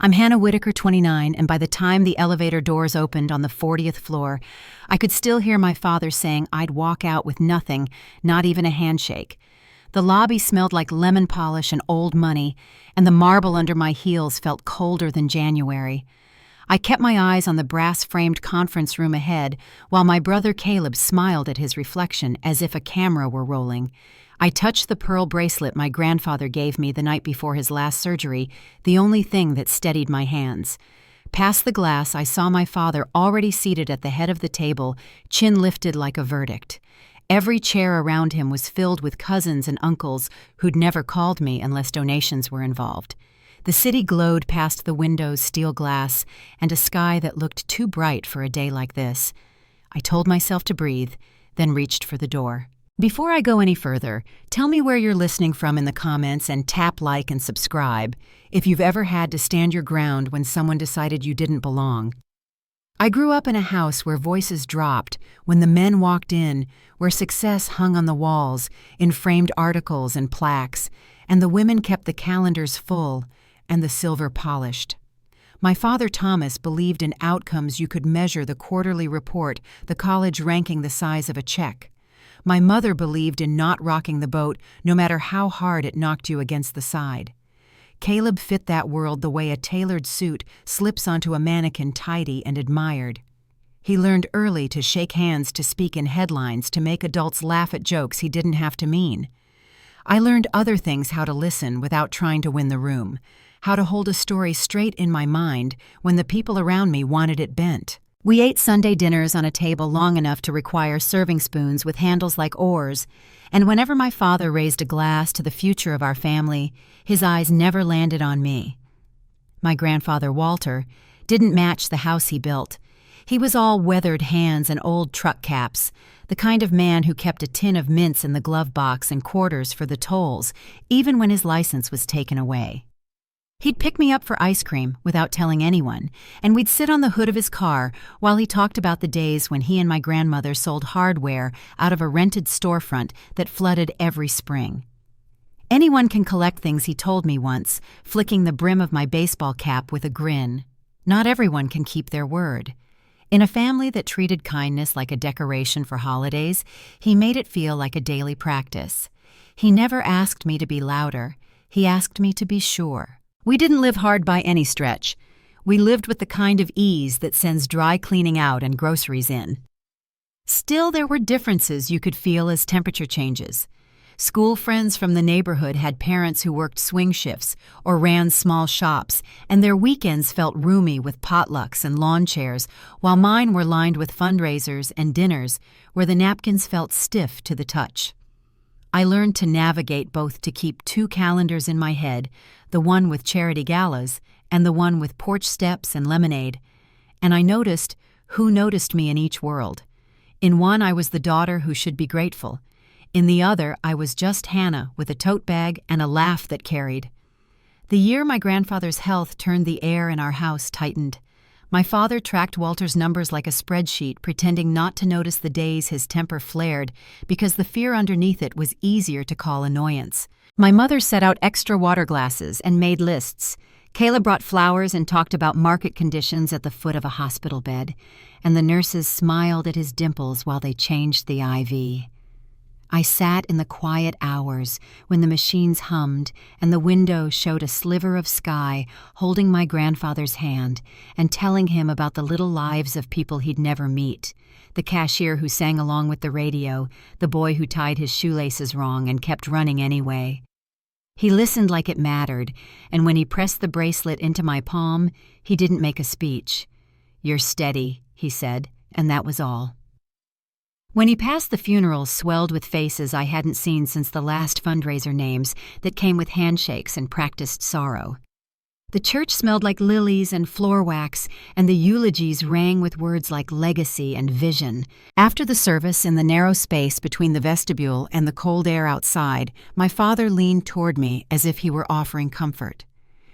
I'm Hannah Whitaker, 29, and by the time the elevator doors opened on the 40th floor, I could still hear my father saying I'd walk out with nothing, not even a handshake. The lobby smelled like lemon polish and old money, and the marble under my heels felt colder than January. I kept my eyes on the brass-framed conference room ahead, while my brother Caleb smiled at his reflection as if a camera were rolling. I touched the pearl bracelet my grandfather gave me the night before his last surgery, the only thing that steadied my hands. Past the glass, I saw my father already seated at the head of the table, chin lifted like a verdict. Every chair around him was filled with cousins and uncles who'd never called me unless donations were involved. The city glowed past the window's steel glass and a sky that looked too bright for a day like this. I told myself to breathe, then reached for the door. Before I go any further, tell me where you're listening from in the comments and tap like and subscribe if you've ever had to stand your ground when someone decided you didn't belong. I grew up in a house where voices dropped when the men walked in, where success hung on the walls in framed articles and plaques, and the women kept the calendars full and the silver polished. My father Thomas believed in outcomes you could measure: the quarterly report, the college ranking the size of a check. My mother believed in not rocking the boat, no matter how hard it knocked you against the side. Caleb fit that world the way a tailored suit slips onto a mannequin, tidy and admired. He learned early to shake hands, to speak in headlines, to make adults laugh at jokes he didn't have to mean. I learned other things: how to listen without trying to win the room, how to hold a story straight in my mind when the people around me wanted it bent. We ate Sunday dinners on a table long enough to require serving spoons with handles like oars, and whenever my father raised a glass to the future of our family, his eyes never landed on me. My grandfather, Walter, didn't match the house he built. He was all weathered hands and old truck caps, the kind of man who kept a tin of mints in the glove box and quarters for the tolls, even when his license was taken away. He'd pick me up for ice cream without telling anyone, and we'd sit on the hood of his car while he talked about the days when he and my grandmother sold hardware out of a rented storefront that flooded every spring. Anyone can collect things, he told me once, flicking the brim of my baseball cap with a grin. Not everyone can keep their word. In a family that treated kindness like a decoration for holidays, he made it feel like a daily practice. He never asked me to be louder. He asked me to be sure. We didn't live hard by any stretch. We lived with the kind of ease that sends dry cleaning out and groceries in. Still, there were differences you could feel as temperature changes. School friends from the neighborhood had parents who worked swing shifts or ran small shops, and their weekends felt roomy with potlucks and lawn chairs, while mine were lined with fundraisers and dinners where the napkins felt stiff to the touch. I learned to navigate both, to keep two calendars in my head, the one with charity galas and the one with porch steps and lemonade, and I noticed who noticed me in each world. In one, I was the daughter who should be grateful. In the other, I was just Hannah with a tote bag and a laugh that carried. The year my grandfather's health turned the air in our house tightened. My father tracked Walter's numbers like a spreadsheet, pretending not to notice the days his temper flared because the fear underneath it was easier to call annoyance. My mother set out extra water glasses and made lists. Caleb brought flowers and talked about market conditions at the foot of a hospital bed, and the nurses smiled at his dimples while they changed the IV. I sat in the quiet hours when the machines hummed and the window showed a sliver of sky, holding my grandfather's hand and telling him about the little lives of people he'd never meet. The cashier who sang along with the radio, the boy who tied his shoelaces wrong and kept running anyway. He listened like it mattered, and when he pressed the bracelet into my palm, he didn't make a speech. "You're steady," he said, and that was all. When he passed, the funeral swelled with faces I hadn't seen since the last fundraiser names that came with handshakes and practiced sorrow. The church smelled like lilies and floor wax, and the eulogies rang with words like legacy and vision. After the service, in the narrow space between the vestibule and the cold air outside, my father leaned toward me as if he were offering comfort.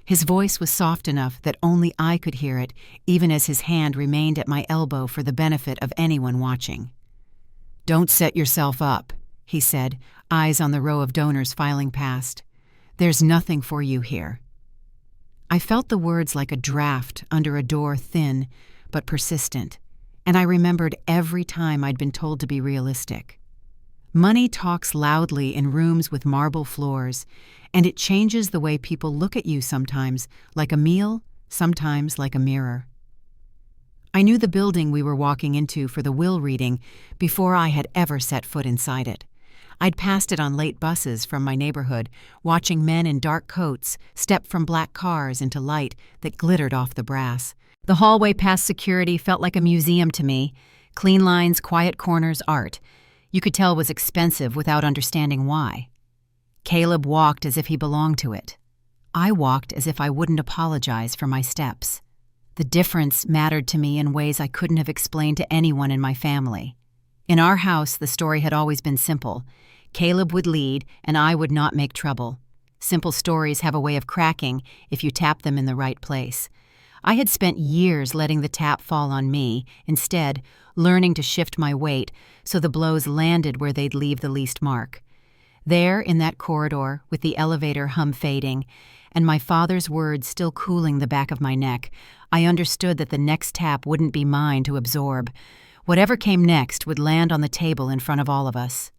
His voice was soft enough that only I could hear it, even as his hand remained at my elbow for the benefit of anyone watching. "Don't set yourself up," he said, eyes on the row of donors filing past. "There's nothing for you here." I felt the words like a draft under a door, thin but persistent, and I remembered every time I'd been told to be realistic. Money talks loudly in rooms with marble floors, and it changes the way people look at you sometimes like a meal, sometimes like a mirror. I knew the building we were walking into for the will reading before I had ever set foot inside it. I'd passed it on late buses from my neighborhood, watching men in dark coats step from black cars into light that glittered off the brass. The hallway past security felt like a museum to me. Clean lines, quiet corners, art. You could tell it was expensive without understanding why. Caleb walked as if he belonged to it. I walked as if I wouldn't apologize for my steps. The difference mattered to me in ways I couldn't have explained to anyone in my family. In our house, the story had always been simple. Caleb would lead, and I would not make trouble. Simple stories have a way of cracking if you tap them in the right place. I had spent years letting the tap fall on me, instead, learning to shift my weight so the blows landed where they'd leave the least mark. There, in that corridor, with the elevator hum fading, and my father's words still cooling the back of my neck, I understood that the next tap wouldn't be mine to absorb. Whatever came next would land on the table in front of all of us.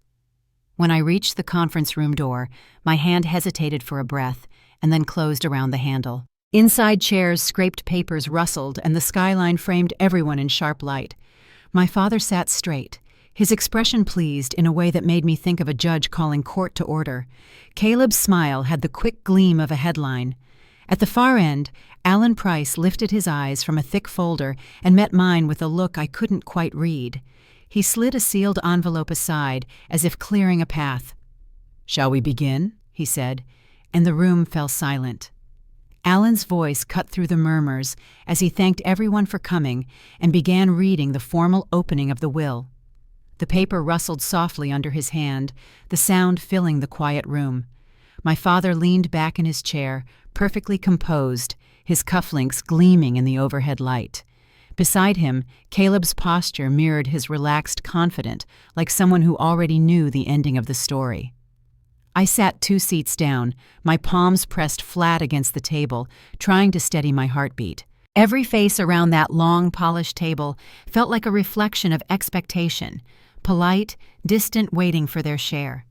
When I reached the conference room door, my hand hesitated for a breath and then closed around the handle. Inside chairs, scraped papers rustled, and the skyline framed everyone in sharp light. My father sat straight, his expression pleased in a way that made me think of a judge calling court to order. Caleb's smile had the quick gleam of a headline. At the far end, Alan Price lifted his eyes from a thick folder and met mine with a look I couldn't quite read. He slid a sealed envelope aside, as if clearing a path. "Shall we begin?" he said, and the room fell silent. Alan's voice cut through the murmurs as he thanked everyone for coming and began reading the formal opening of the will. The paper rustled softly under his hand, the sound filling the quiet room. My father leaned back in his chair, perfectly composed, his cufflinks gleaming in the overhead light. Beside him, Caleb's posture mirrored his relaxed confidence, like someone who already knew the ending of the story. I sat 2 seats down, my palms pressed flat against the table, trying to steady my heartbeat. Every face around that long, polished table felt like a reflection of expectation, polite, distant, waiting for their share.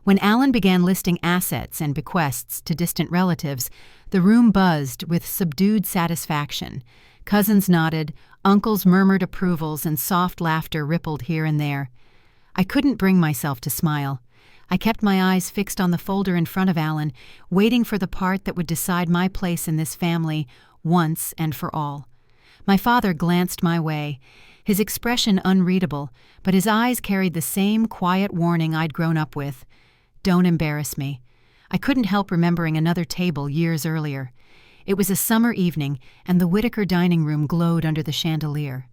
When Alan began listing assets and bequests to distant relatives, the room buzzed with subdued satisfaction. Cousins nodded, uncles murmured approvals, and soft laughter rippled here and there. I couldn't bring myself to smile. I kept my eyes fixed on the folder in front of Alan, waiting for the part that would decide my place in this family once and for all. My father glanced my way, his expression unreadable, but his eyes carried the same quiet warning I'd grown up with. Don't embarrass me. I couldn't help remembering another table years earlier. It was a summer evening, and the Whitaker dining room glowed under the chandelier.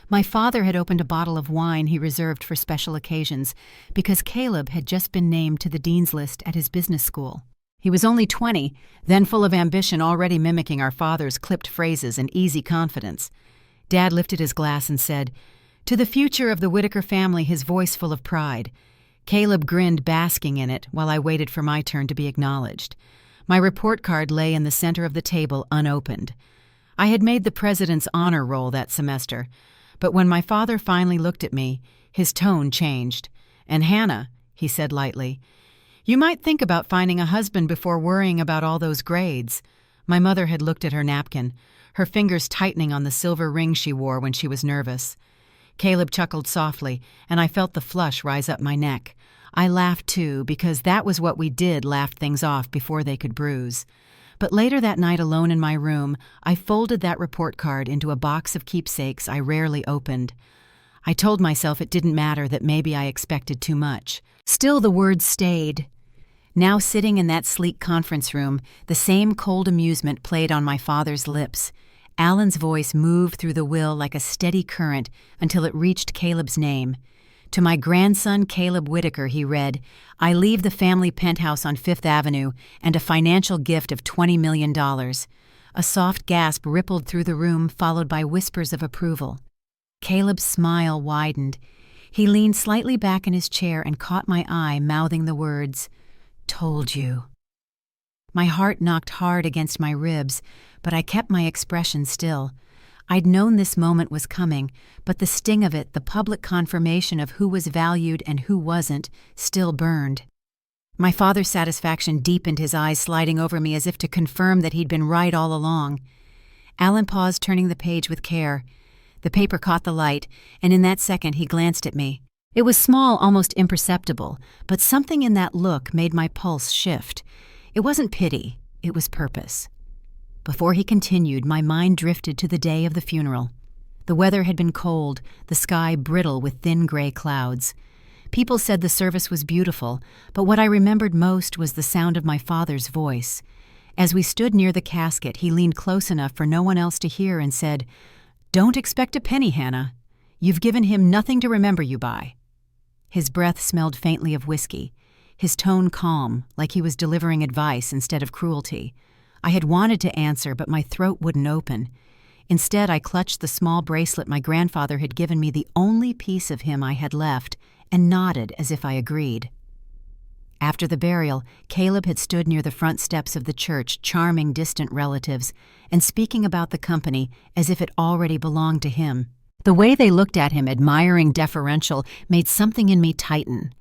My father had opened a bottle of wine he reserved for special occasions because Caleb had just been named to the dean's list at his business school. He was only 20, then full of ambition, already mimicking our father's clipped phrases and easy confidence. Dad lifted his glass and said, "To the future of the Whitaker family," his voice full of pride. Caleb grinned, basking in it, while I waited for my turn to be acknowledged. My report card lay in the center of the table, unopened. I had made the president's honor roll that semester, but when my father finally looked at me, his tone changed. "And Hannah," he said lightly, "you might think about finding a husband before worrying about all those grades." My mother had looked at her napkin, her fingers tightening on the silver ring she wore when she was nervous. Caleb chuckled softly, and I felt the flush rise up my neck. I laughed too, because that was what we did, laughed things off before they could bruise. But later that night, alone in my room, I folded that report card into a box of keepsakes I rarely opened. I told myself it didn't matter, that maybe I expected too much. Still, the words stayed. Now, sitting in that sleek conference room, the same cold amusement played on my father's lips. Alan's voice moved through the will like a steady current until it reached Caleb's name. To my grandson, Caleb Whitaker, he read, "I leave the family penthouse on Fifth Avenue and a financial gift of $20 million. A soft gasp rippled through the room, followed by whispers of approval. Caleb's smile widened. He leaned slightly back in his chair and caught my eye, mouthing the words, "Told you." My heart knocked hard against my ribs, but I kept my expression still. I'd known this moment was coming, but the sting of it, the public confirmation of who was valued and who wasn't, still burned. My father's satisfaction deepened, his eyes sliding over me as if to confirm that he'd been right all along. Alan paused, turning the page with care. The paper caught the light, and in that second he glanced at me. It was small, almost imperceptible, but something in that look made my pulse shift. It wasn't pity, it was purpose. Before he continued, my mind drifted to the day of the funeral. The weather had been cold, the sky brittle with thin gray clouds. People said the service was beautiful, but what I remembered most was the sound of my father's voice. As we stood near the casket, he leaned close enough for no one else to hear and said, "Don't expect a penny, Hannah. You've given him nothing to remember you by." His breath smelled faintly of whiskey, his tone calm, like he was delivering advice instead of cruelty. I had wanted to answer, but my throat wouldn't open. Instead, I clutched the small bracelet my grandfather had given me, the only piece of him I had left, and nodded as if I agreed. After the burial, Caleb had stood near the front steps of the church, charming distant relatives, and speaking about the company as if it already belonged to him. The way they looked at him, admiring, deferential, made something in me tighten.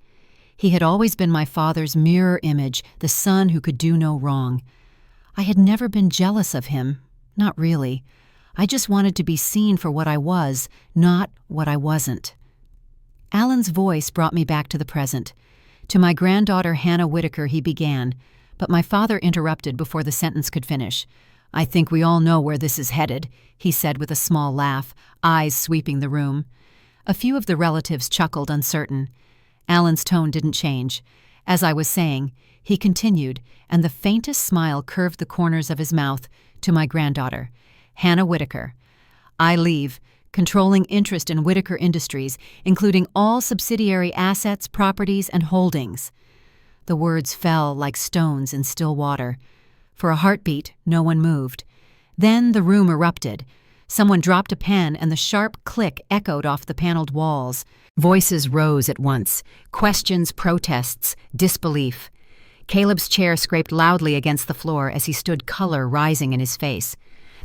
He had always been my father's mirror image, the son who could do no wrong. I had never been jealous of him, not really. I just wanted to be seen for what I was, not what I wasn't. Alan's voice brought me back to the present. To my granddaughter Hannah Whitaker he began, but my father interrupted before the sentence could finish. "I think we all know where this is headed," he said with a small laugh, eyes sweeping the room. A few of the relatives chuckled, uncertain. Alan's tone didn't change. As I was saying, he continued, and the faintest smile curved the corners of his mouth, to my granddaughter, Hannah Whitaker. "I leave, controlling interest in Whitaker Industries, including all subsidiary assets, properties, and holdings." The words fell like stones in still water. For a heartbeat, no one moved. Then the room erupted. Someone dropped a pen, and the sharp click echoed off the paneled walls. Voices rose at once. Questions, protests, disbelief. Caleb's chair scraped loudly against the floor as he stood, color rising in his face.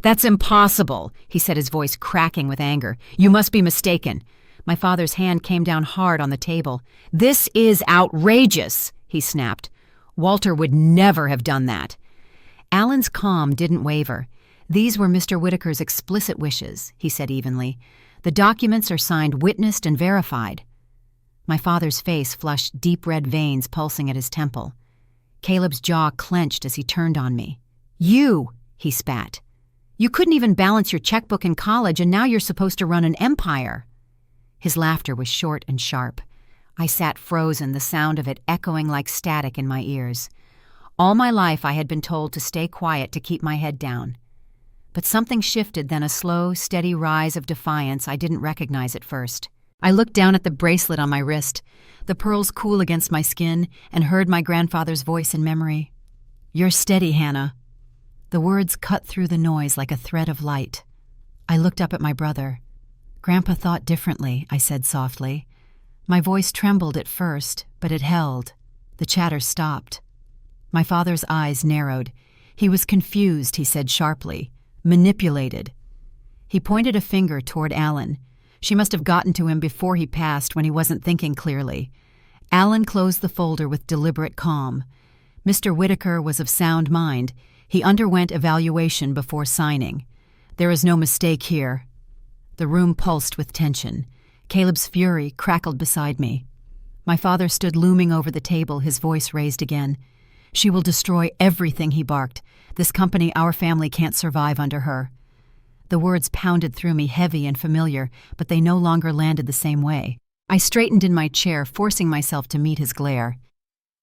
"That's impossible," he said, his voice cracking with anger. "You must be mistaken." My father's hand came down hard on the table. "This is outrageous," he snapped. "Walter would never have done that." Alan's calm didn't waver. "These were Mr. Whitaker's explicit wishes," he said evenly. "The documents are signed, witnessed, and verified." My father's face flushed, deep red veins pulsing at his temple. Caleb's jaw clenched as he turned on me. "You," he spat. "You couldn't even balance your checkbook in college, and now you're supposed to run an empire." His laughter was short and sharp. I sat frozen, the sound of it echoing like static in my ears. All my life I had been told to stay quiet, to keep my head down. But something shifted, then a slow, steady rise of defiance I didn't recognize at first. I looked down at the bracelet on my wrist, the pearls cool against my skin, and heard my grandfather's voice in memory. "You're steady, Hannah." The words cut through the noise like a thread of light. I looked up at my brother. "Grandpa thought differently," I said softly. My voice trembled at first, but it held. The chatter stopped. My father's eyes narrowed. He was confused, he said sharply. "Manipulated." He pointed a finger toward Alan. She must have gotten to him before he passed, when he wasn't thinking clearly. Alan closed the folder with deliberate calm. Mr. Whitaker was of sound mind. He underwent evaluation before signing. "There is no mistake here." The room pulsed with tension. Caleb's fury crackled beside me. My father stood looming over the table, his voice raised again. "She will destroy everything," he barked. "This company, our family, can't survive under her." The words pounded through me, heavy and familiar, but they no longer landed the same way. I straightened in my chair, forcing myself to meet his glare.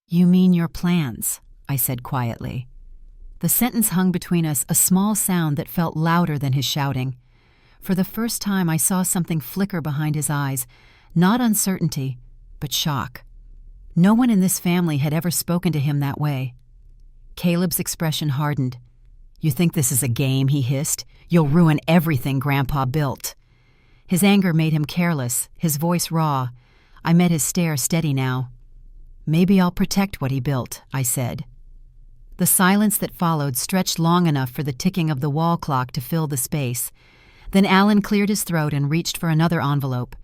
"You mean your plans," I said quietly. The sentence hung between us, a small sound that felt louder than his shouting. For the first time I saw something flicker behind his eyes, not uncertainty, but shock. No one in this family had ever spoken to him that way. Caleb's expression hardened. "You think this is a game?" he hissed. "You'll ruin everything Grandpa built." His anger made him careless, his voice raw. I met his stare, steady now. "Maybe I'll protect what he built," I said. The silence that followed stretched long enough for the ticking of the wall clock to fill the space. Then Alan cleared his throat and reached for another envelope.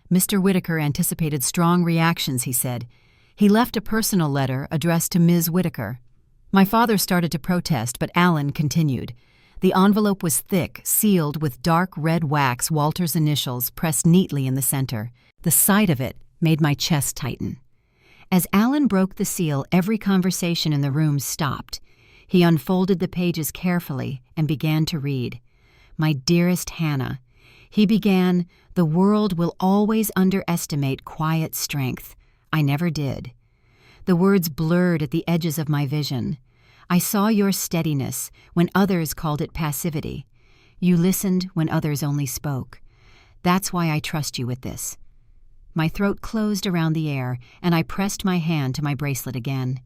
Mr. Whitaker anticipated strong reactions, he said. He left a personal letter addressed to Ms. Whitaker. My father started to protest, but Alan continued. The envelope was thick, sealed with dark red wax Walter's initials pressed neatly in the center. The sight of it made my chest tighten. As Alan broke the seal, every conversation in the room stopped. He unfolded the pages carefully and began to read. My dearest Hannah, he began, "The world will always underestimate quiet strength. I never did." The words blurred at the edges of my vision. I saw your steadiness when others called it passivity. You listened when others only spoke. That's why I trust you with this. My throat closed around the air, and I pressed my hand to my bracelet again.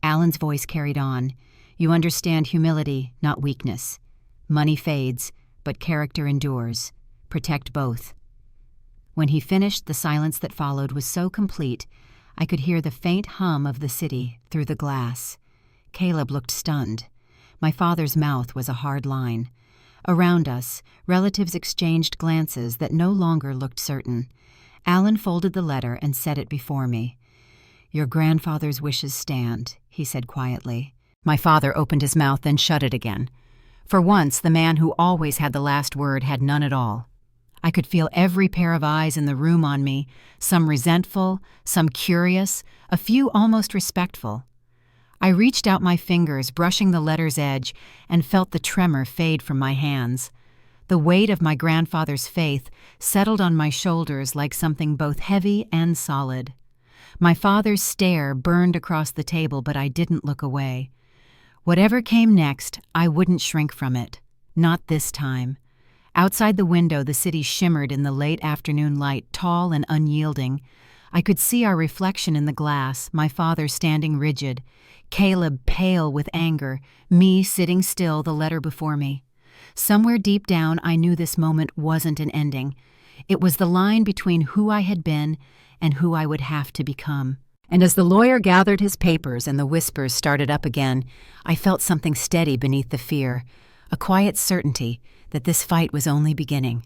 Alan's voice carried on. You understand humility, not weakness. Money fades, but character endures. Protect both. When he finished, the silence that followed was so complete, I could hear the faint hum of the city through the glass. Caleb looked stunned. My father's mouth was a hard line. Around us, relatives exchanged glances that no longer looked certain. Alan folded the letter and set it before me. Your grandfather's wishes stand, he said quietly. My father opened his mouth, then shut it again. For once, the man who always had the last word had none at all. I could feel every pair of eyes in the room on me, some resentful, some curious, a few almost respectful. I reached out my fingers, brushing the letter's edge, and felt the tremor fade from my hands. The weight of my grandfather's faith settled on my shoulders like something both heavy and solid. My father's stare burned across the table, but I didn't look away. Whatever came next, I wouldn't shrink from it. Not this time. Outside the window, the city shimmered in the late afternoon light, tall and unyielding. I could see our reflection in the glass, my father standing rigid, Caleb pale with anger, me sitting still, the letter before me. Somewhere deep down, I knew this moment wasn't an ending. It was the line between who I had been and who I would have to become. And as the lawyer gathered his papers and the whispers started up again, I felt something steady beneath the fear, a quiet certainty that this fight was only beginning.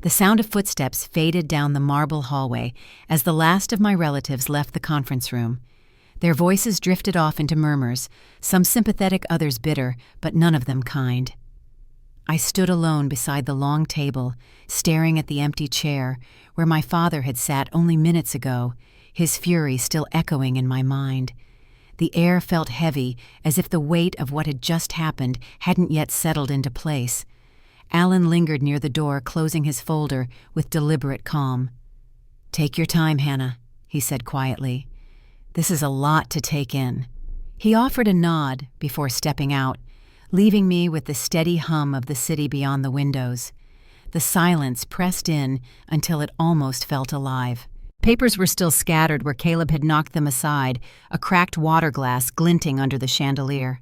The sound of footsteps faded down the marble hallway as the last of my relatives left the conference room. Their voices drifted off into murmurs, some sympathetic, others bitter, but none of them kind. I stood alone beside the long table, staring at the empty chair where my father had sat only minutes ago, his fury still echoing in my mind. The air felt heavy, as if the weight of what had just happened hadn't yet settled into place. Alan lingered near the door, closing his folder with deliberate calm. "Take your time, Hannah," he said quietly. "This is a lot to take in." He offered a nod before stepping out, leaving me with the steady hum of the city beyond the windows. The silence pressed in until it almost felt alive. Papers were still scattered where Caleb had knocked them aside, a cracked water glass glinting under the chandelier.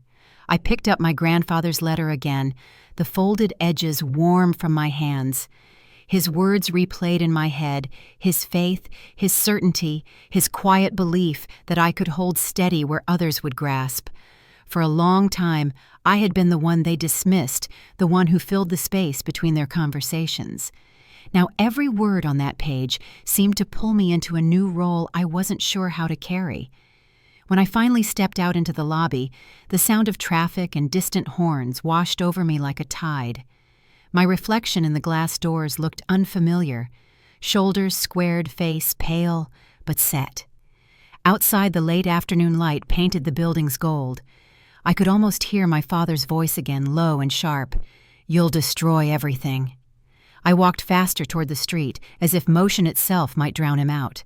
I picked up my grandfather's letter again, the folded edges warm from my hands. His words replayed in my head, his faith, his certainty, his quiet belief that I could hold steady where others would grasp. For a long time, I had been the one they dismissed, the one who filled the space between their conversations. Now every word on that page seemed to pull me into a new role I wasn't sure how to carry. When I finally stepped out into the lobby, the sound of traffic and distant horns washed over me like a tide. My reflection in the glass doors looked unfamiliar, shoulders squared, face pale but set. Outside, the late afternoon light painted the buildings gold. I could almost hear my father's voice again, low and sharp. "You'll destroy everything." I walked faster toward the street, as if motion itself might drown him out.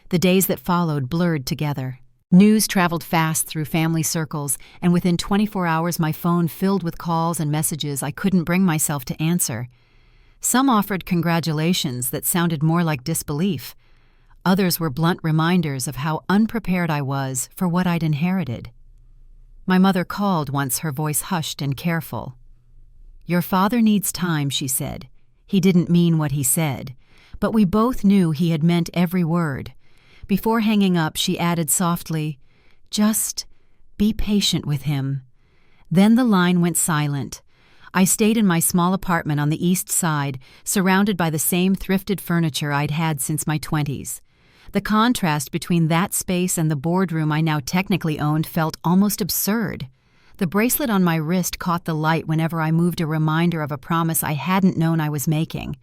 The days that followed blurred together. News traveled fast through family circles, and within 24 hours my phone filled with calls and messages I couldn't bring myself to answer. Some offered congratulations that sounded more like disbelief. Others were blunt reminders of how unprepared I was for what I'd inherited. My mother called once, her voice hushed and careful. "Your father needs time," she said. He didn't mean what he said, but we both knew he had meant every word. Before hanging up, she added softly, "Just Be patient with him. Then the line went silent. I stayed in my small apartment on the east side, surrounded by the same thrifted furniture I'd had since my 20s. The contrast between that space and the boardroom I now technically owned felt almost absurd. The bracelet on my wrist caught the light whenever I moved, a reminder of a promise I hadn't known I was making.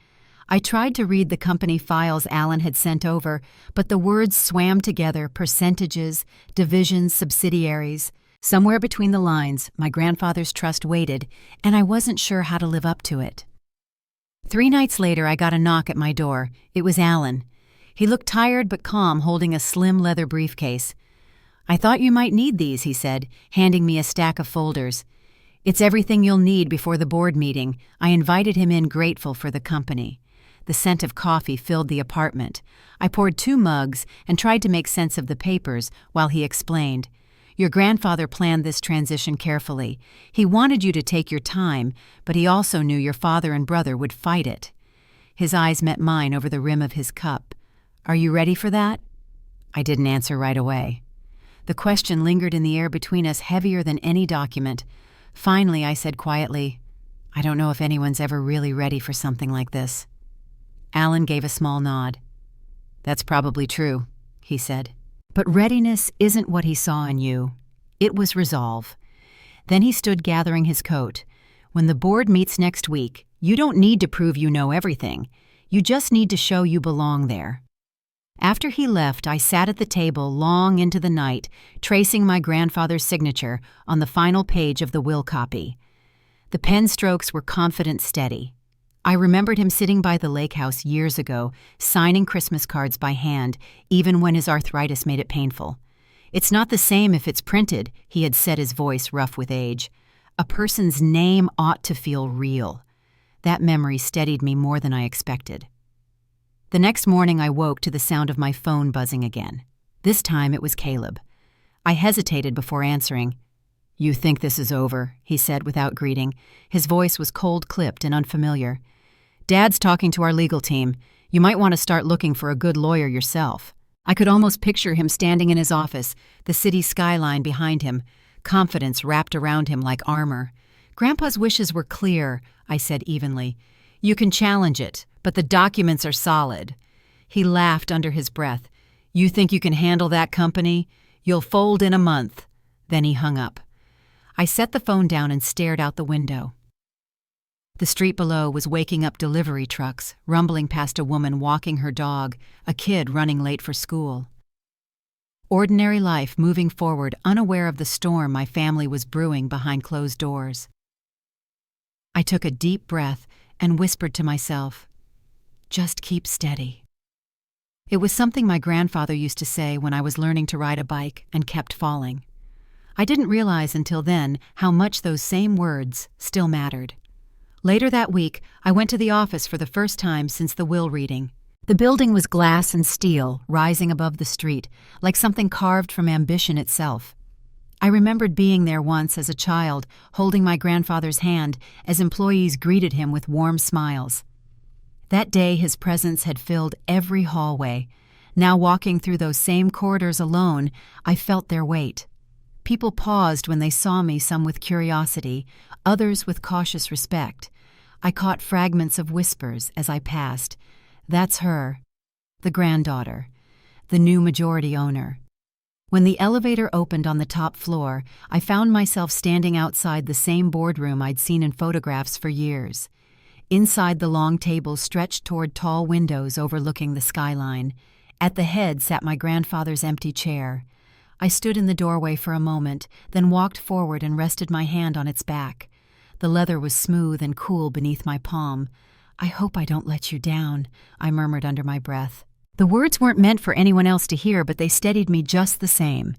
I tried to read the company files Alan had sent over, but the words swam together: percentages, divisions, subsidiaries. Somewhere between the lines, my grandfather's trust waited, and I wasn't sure how to live up to it. 3 nights later, I got a knock at my door. It was Alan. He looked tired but calm, holding a slim leather briefcase. "I thought you might need these," he said, handing me a stack of folders. "It's everything you'll need before the board meeting." I invited him in, grateful for the company. The scent of coffee filled the apartment. I poured 2 mugs and tried to make sense of the papers while he explained. "Your grandfather planned this transition carefully. He wanted you to take your time, but he also knew your father and brother would fight it." His eyes met mine over the rim of his cup. "Are you ready for that?" I didn't answer right away. The question lingered in the air between us, heavier than any document. Finally, I said quietly, "I don't know if anyone's ever really ready for something like this." Alan gave a small nod. "That's probably true," he said. But readiness isn't what he saw in you. It was resolve. Then he stood gathering his coat. "When the board meets next week, you don't need to prove you know everything. You just need to show you belong there." After he left, I sat at the table long into the night, tracing my grandfather's signature on the final page of the will copy. The pen strokes were confident, steady. I remembered him sitting by the lake house years ago, signing Christmas cards by hand, even when his arthritis made it painful. "It's not the same if it's printed," he had said, his voice rough with age. "A person's name ought to feel real." That memory steadied me more than I expected. The next morning I woke to the sound of my phone buzzing again. This time it was Caleb. I hesitated before answering. "You think this is over?" he said without greeting. His voice was cold-clipped and unfamiliar. "Dad's talking to our legal team. You might want to start looking for a good lawyer yourself." I could almost picture him standing in his office, the city skyline behind him, confidence wrapped around him like armor. "Grandpa's wishes were clear," I said evenly. "You can challenge it, but the documents are solid." He laughed under his breath. "You think you can handle that company? You'll fold in a month." Then he hung up. I set the phone down and stared out the window. The street below was waking up delivery trucks, rumbling past a woman walking her dog, a kid running late for school. Ordinary life moving forward, unaware of the storm my family was brewing behind closed doors. I took a deep breath and whispered to myself, "Just keep steady." It was something my grandfather used to say when I was learning to ride a bike and kept falling. I didn't realize until then how much those same words still mattered. Later that week, I went to the office for the first time since the will reading. The building was glass and steel, rising above the street, like something carved from ambition itself. I remembered being there once as a child, holding my grandfather's hand as employees greeted him with warm smiles. That day, his presence had filled every hallway. Now walking through those same corridors alone, I felt their weight. People paused when they saw me, some with curiosity, others with cautious respect. I caught fragments of whispers as I passed. "That's her, the granddaughter, the new majority owner." When the elevator opened on the top floor, I found myself standing outside the same boardroom I'd seen in photographs for years. Inside, the long tables stretched toward tall windows overlooking the skyline. At the head sat my grandfather's empty chair. I stood in the doorway for a moment, then walked forward and rested my hand on its back. The leather was smooth and cool beneath my palm. "I hope I don't let you down," I murmured under my breath. The words weren't meant for anyone else to hear, but they steadied me just the same.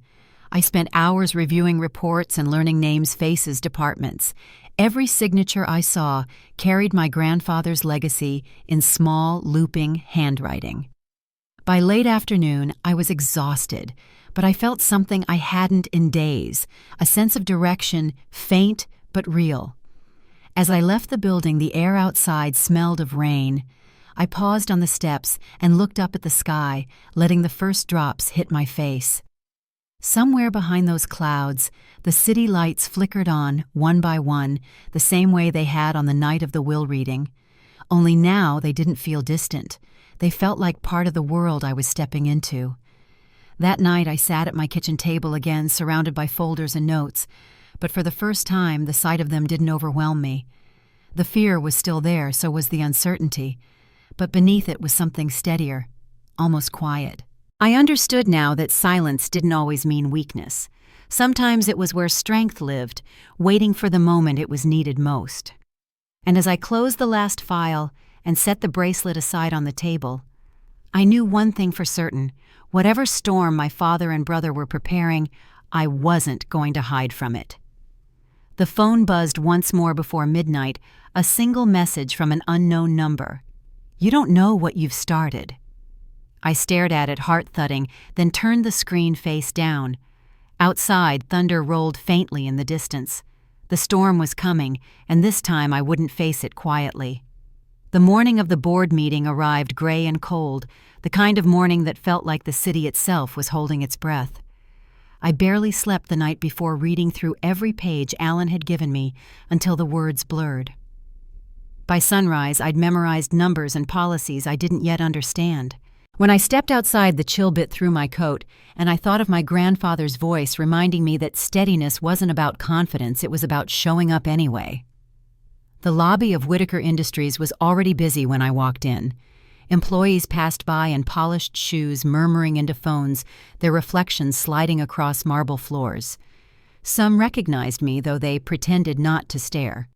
I spent hours reviewing reports and learning names, faces, departments. Every signature I saw carried my grandfather's legacy in small, looping handwriting. By late afternoon, I was exhausted, but I felt something I hadn't in days, a sense of direction, faint but real. As I left the building, the air outside smelled of rain. I paused on the steps and looked up at the sky, letting the first drops hit my face. Somewhere behind those clouds, the city lights flickered on, one by one, the same way they had on the night of the will reading. Only now they didn't feel distant. They felt like part of the world I was stepping into. That night I sat at my kitchen table again, surrounded by folders and notes, but for the first time the sight of them didn't overwhelm me. The fear was still there, so was the uncertainty, but beneath it was something steadier, almost quiet. I understood now that silence didn't always mean weakness. Sometimes it was where strength lived, waiting for the moment it was needed most. And as I closed the last file and set the bracelet aside on the table, I knew one thing for certain: whatever storm my father and brother were preparing, I wasn't going to hide from it. The phone buzzed once more before midnight, a single message from an unknown number. "You don't know what you've started." I stared at it, heart-thudding, then turned the screen face down. Outside, thunder rolled faintly in the distance. The storm was coming, and this time I wouldn't face it quietly. The morning of the board meeting arrived gray and cold, the kind of morning that felt like the city itself was holding its breath. I barely slept the night before, reading through every page Alan had given me until the words blurred. By sunrise, I'd memorized numbers and policies I didn't yet understand. When I stepped outside, the chill bit through my coat, and I thought of my grandfather's voice reminding me that steadiness wasn't about confidence, it was about showing up anyway. The lobby of Whitaker Industries was already busy when I walked in. Employees passed by in polished shoes, murmuring into phones, their reflections sliding across marble floors. Some recognized me, though they pretended not to stare.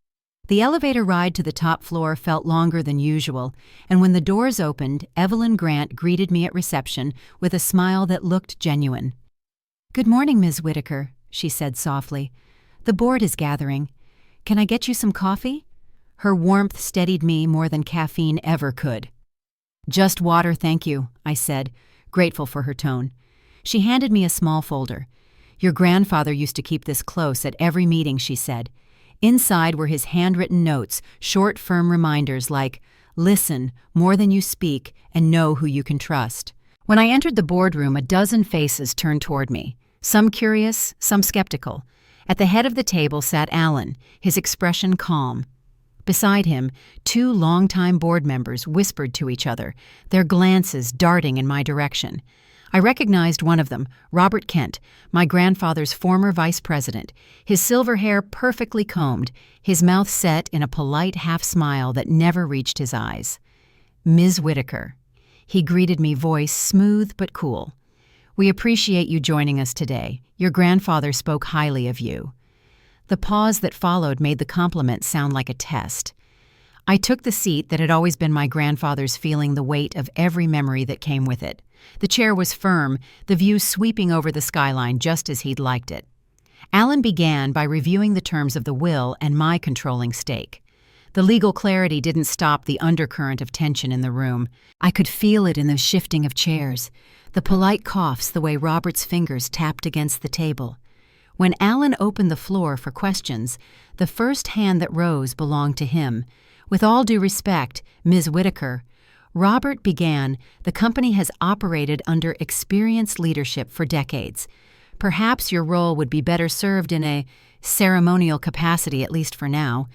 The elevator ride to the top floor felt longer than usual, and when the doors opened, Evelyn Grant greeted me at reception with a smile that looked genuine. "Good morning, Ms. Whitaker," she said softly. "The board is gathering. Can I get you some coffee?" Her warmth steadied me more than caffeine ever could. "Just water, thank you," I said, grateful for her tone. She handed me a small folder. "Your grandfather used to keep this close at every meeting," she said. Inside were his handwritten notes, short, firm reminders like, "Listen more than you speak and know who you can trust." When I entered the boardroom, a dozen faces turned toward me, some curious, some skeptical. At the head of the table sat Alan, his expression calm. Beside him, two longtime board members whispered to each other, their glances darting in my direction. I recognized one of them, Robert Kent, my grandfather's former vice president, his silver hair perfectly combed, his mouth set in a polite half-smile that never reached his eyes. "Ms. Whitaker." He greeted me, voice smooth but cool. "We appreciate you joining us today. Your grandfather spoke highly of you." The pause that followed made the compliment sound like a test. I took the seat that had always been my grandfather's, feeling the weight of every memory that came with it. The chair was firm, the view sweeping over the skyline just as he'd liked it. Alan began by reviewing the terms of the will and my controlling stake. The legal clarity didn't stop the undercurrent of tension in the room. I could feel it in the shifting of chairs, the polite coughs, the way Robert's fingers tapped against the table. When Alan opened the floor for questions, the first hand that rose belonged to him. "With all due respect, Ms. Whitaker," Robert began, "the company has operated under experienced leadership for decades. Perhaps your role would be better served in a ceremonial capacity, at least for now."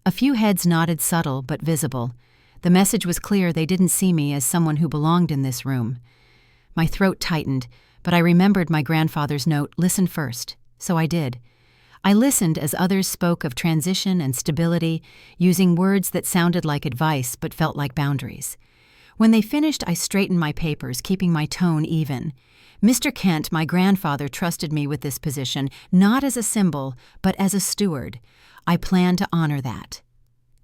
A few heads nodded, subtle but visible. The message was clear: they didn't see me as someone who belonged in this room. My throat tightened, but I remembered my grandfather's note, "Listen first." So I did. I listened as others spoke of transition and stability, using words that sounded like advice but felt like boundaries. When they finished, I straightened my papers, keeping my tone even. "Mr. Kent, my grandfather, trusted me with this position, not as a symbol, but as a steward. I plan to honor that."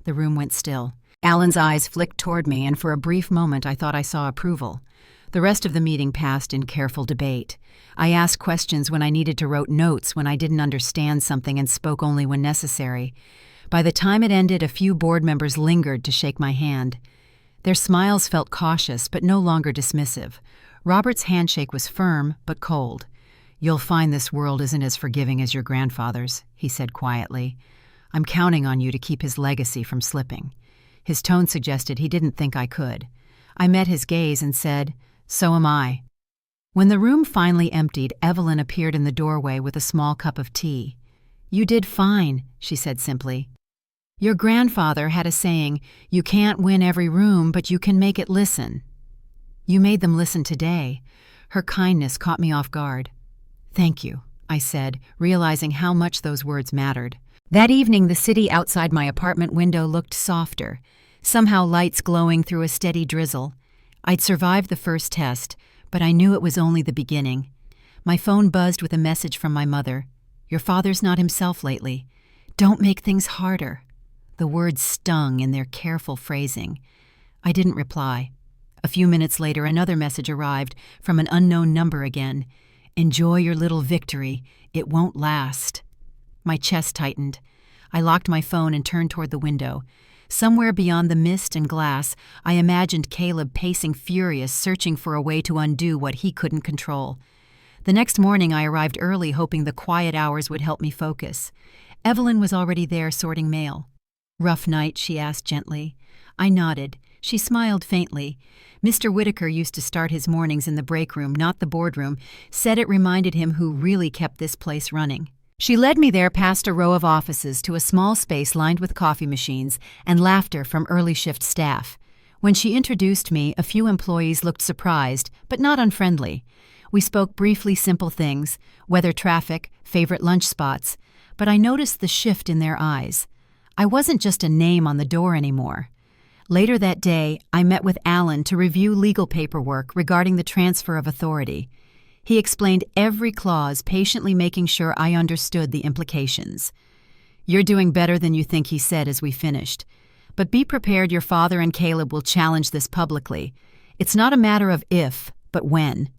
The room went still. Alan's eyes flicked toward me, and for a brief moment I thought I saw approval. The rest of the meeting passed in careful debate. I asked questions when I needed to, wrote notes when I didn't understand something, and spoke only when necessary. By the time it ended, a few board members lingered to shake my hand. Their smiles felt cautious but no longer dismissive. Robert's handshake was firm but cold. "You'll find this world isn't as forgiving as your grandfather's," he said quietly. "I'm counting on you to keep his legacy from slipping." His tone suggested he didn't think I could. I met his gaze and said, "So am I." When the room finally emptied, Evelyn appeared in the doorway with a small cup of tea. "You did fine," she said simply. "Your grandfather had a saying, 'You can't win every room, but you can make it listen.' You made them listen today." Her kindness caught me off guard. "Thank you," I said, realizing how much those words mattered. That evening, the city outside my apartment window looked softer, somehow lights glowing through a steady drizzle. I'd survived the first test, but I knew it was only the beginning. My phone buzzed with a message from my mother. "Your father's not himself lately. Don't make things harder." The words stung in their careful phrasing. I didn't reply. A few minutes later, another message arrived from an unknown number again. "Enjoy your little victory. It won't last." My chest tightened. I locked my phone and turned toward the window. Somewhere beyond the mist and glass, I imagined Caleb pacing furious, searching for a way to undo what he couldn't control. The next morning, I arrived early, hoping the quiet hours would help me focus. Evelyn was already there sorting mail. "Rough night?" she asked gently. I nodded. She smiled faintly. Mr. Whitaker used to start his mornings in the break room, not the boardroom, said it reminded him who really kept this place running. She led me there past a row of offices to a small space lined with coffee machines and laughter from early shift staff. When she introduced me, a few employees looked surprised, but not unfriendly. We spoke briefly simple things, weather, traffic, favorite lunch spots, but I noticed the shift in their eyes. I wasn't just a name on the door anymore. Later that day, I met with Alan to review legal paperwork regarding the transfer of authority. He explained every clause, patiently making sure I understood the implications. "You're doing better than you think," he said as we finished. "But be prepared, your father and Caleb will challenge this publicly. It's not a matter of if, but when."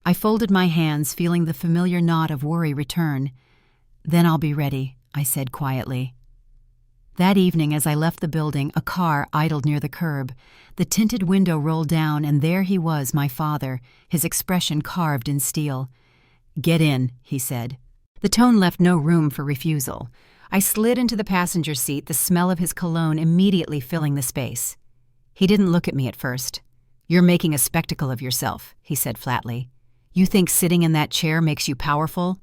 I folded my hands, feeling the familiar knot of worry return. "Then I'll be ready," I said quietly. That evening, as I left the building, a car idled near the curb. The tinted window rolled down, and there he was, my father, his expression carved in steel. "Get in," he said. The tone left no room for refusal. I slid into the passenger seat, the smell of his cologne immediately filling the space. He didn't look at me at first. "You're making a spectacle of yourself," he said flatly. "You think sitting in that chair makes you powerful?"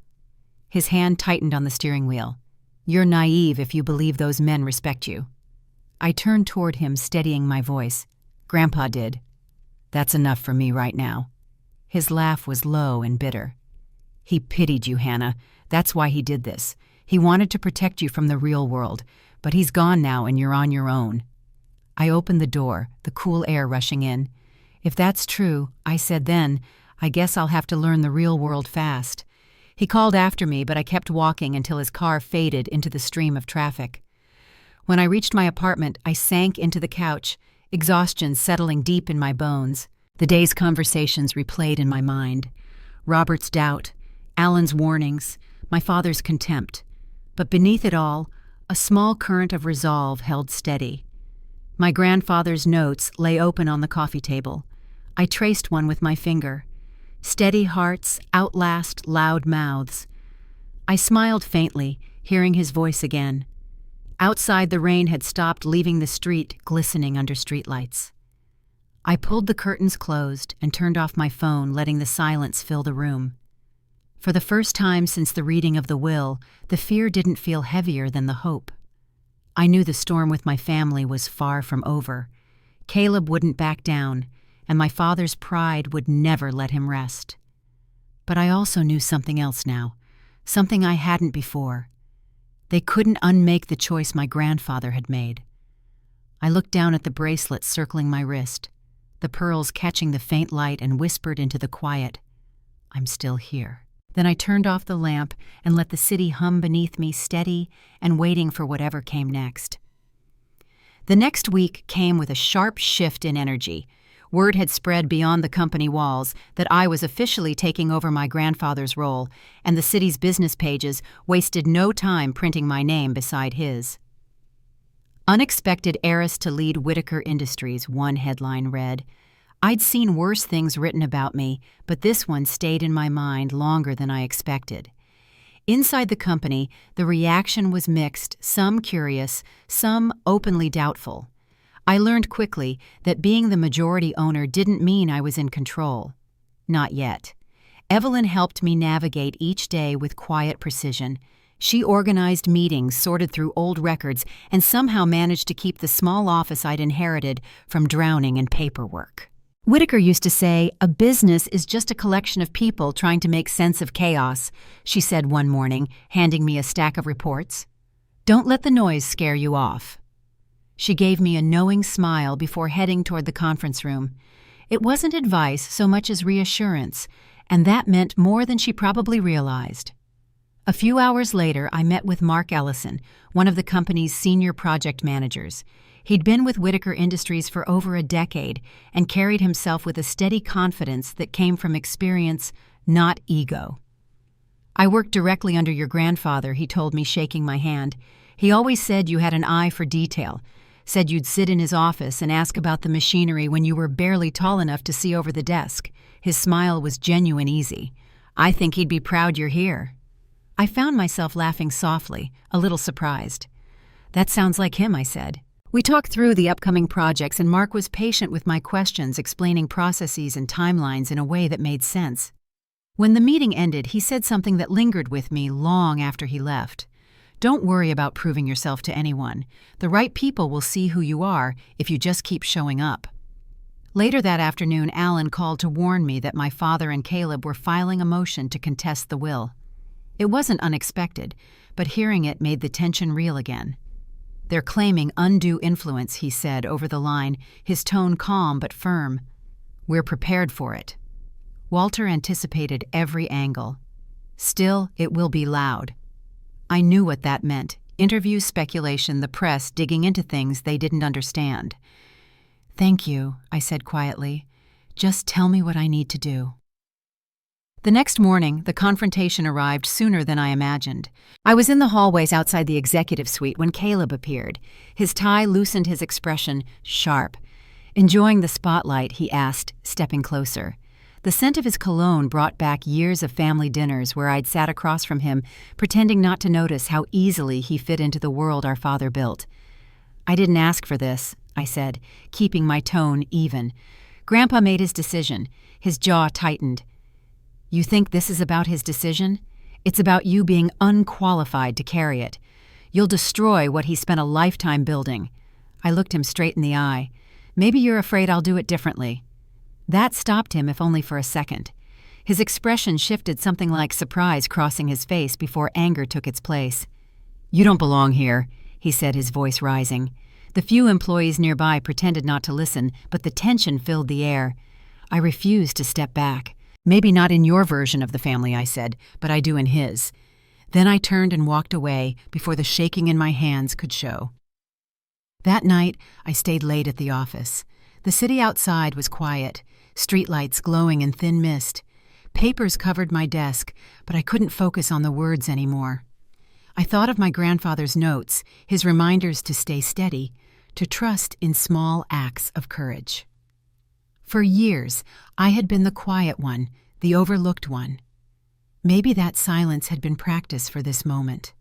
His hand tightened on the steering wheel. "You're naive if you believe those men respect you." I turned toward him, steadying my voice. "Grandpa did. That's enough for me right now." His laugh was low and bitter. "He pitied you, Hannah. That's why he did this. He wanted to protect you from the real world, but he's gone now and you're on your own." I opened the door, the cool air rushing in. "If that's true," I said then, "I guess I'll have to learn the real world fast." He called after me, but I kept walking until his car faded into the stream of traffic. When I reached my apartment, I sank into the couch, exhaustion settling deep in my bones. The day's conversations replayed in my mind. Robert's doubt, Alan's warnings, my father's contempt. But beneath it all, a small current of resolve held steady. My grandfather's notes lay open on the coffee table. I traced one with my finger. "Steady hearts outlast loud mouths." I smiled faintly, hearing his voice again. Outside, the rain had stopped, leaving the street glistening under streetlights. I pulled the curtains closed and turned off my phone, letting the silence fill the room. For the first time since the reading of the will, the fear didn't feel heavier than the hope. I knew the storm with my family was far from over. Caleb wouldn't back down, and my father's pride would never let him rest. But I also knew something else now, something I hadn't before. They couldn't unmake the choice my grandfather had made. I looked down at the bracelet circling my wrist, the pearls catching the faint light, and whispered into the quiet, "I'm still here." Then I turned off the lamp and let the city hum beneath me, steady and waiting for whatever came next. The next week came with a sharp shift in energy. Word had spread beyond the company walls that I was officially taking over my grandfather's role, and the city's business pages wasted no time printing my name beside his. "Unexpected heiress to lead Whitaker Industries," one headline read. I'd seen worse things written about me, but this one stayed in my mind longer than I expected. Inside the company, the reaction was mixed, some curious, some openly doubtful. I learned quickly that being the majority owner didn't mean I was in control. Not yet. Evelyn helped me navigate each day with quiet precision. She organized meetings, sorted through old records, and somehow managed to keep the small office I'd inherited from drowning in paperwork. Whitaker used to say, "A business is just a collection of people trying to make sense of chaos," she said one morning, handing me a stack of reports. "Don't let the noise scare you off." She gave me a knowing smile before heading toward the conference room. It wasn't advice so much as reassurance, and that meant more than she probably realized. A few hours later, I met with Mark Ellison, one of the company's senior project managers. He'd been with Whitaker Industries for over a decade and carried himself with a steady confidence that came from experience, not ego. "I worked directly under your grandfather," he told me, shaking my hand. "He always said you had an eye for detail, said you'd sit in his office and ask about the machinery when you were barely tall enough to see over the desk." His smile was genuine easy. "I think he'd be proud you're here." I found myself laughing softly, a little surprised. "That sounds like him," I said. We talked through the upcoming projects, and Mark was patient with my questions, explaining processes and timelines in a way that made sense. When the meeting ended, he said something that lingered with me long after he left. "Don't worry about proving yourself to anyone. The right people will see who you are if you just keep showing up." Later that afternoon, Alan called to warn me that my father and Caleb were filing a motion to contest the will. It wasn't unexpected, but hearing it made the tension real again. "They're claiming undue influence," he said over the line, his tone calm but firm. "We're prepared for it." Walter anticipated every angle. "Still, it will be loud." I knew what that meant. Interviews, speculation, the press digging into things they didn't understand. "Thank you," I said quietly. "Just tell me what I need to do." The next morning, the confrontation arrived sooner than I imagined. I was in the hallways outside the executive suite when Caleb appeared. His tie loosened his expression sharp. "Enjoying the spotlight?" he asked, stepping closer. The scent of his cologne brought back years of family dinners where I'd sat across from him, pretending not to notice how easily he fit into the world our father built. "I didn't ask for this," I said, keeping my tone even. "Grandpa made his decision." His jaw tightened. "You think this is about his decision? It's about you being unqualified to carry it. You'll destroy what he spent a lifetime building." I looked him straight in the eye. "Maybe you're afraid I'll do it differently." That stopped him, if only for a second. His expression shifted, something like surprise crossing his face before anger took its place. "You don't belong here," he said, his voice rising. The few employees nearby pretended not to listen, but the tension filled the air. I refused to step back. "Maybe not in your version of the family," I said, "but I do in his." Then I turned and walked away before the shaking in my hands could show. That night, I stayed late at the office. The city outside was quiet, streetlights glowing in thin mist. Papers covered my desk, but I couldn't focus on the words anymore. I thought of my grandfather's notes, his reminders to stay steady, to trust in small acts of courage. For years, I had been the quiet one, the overlooked one. Maybe that silence had been practice for this moment.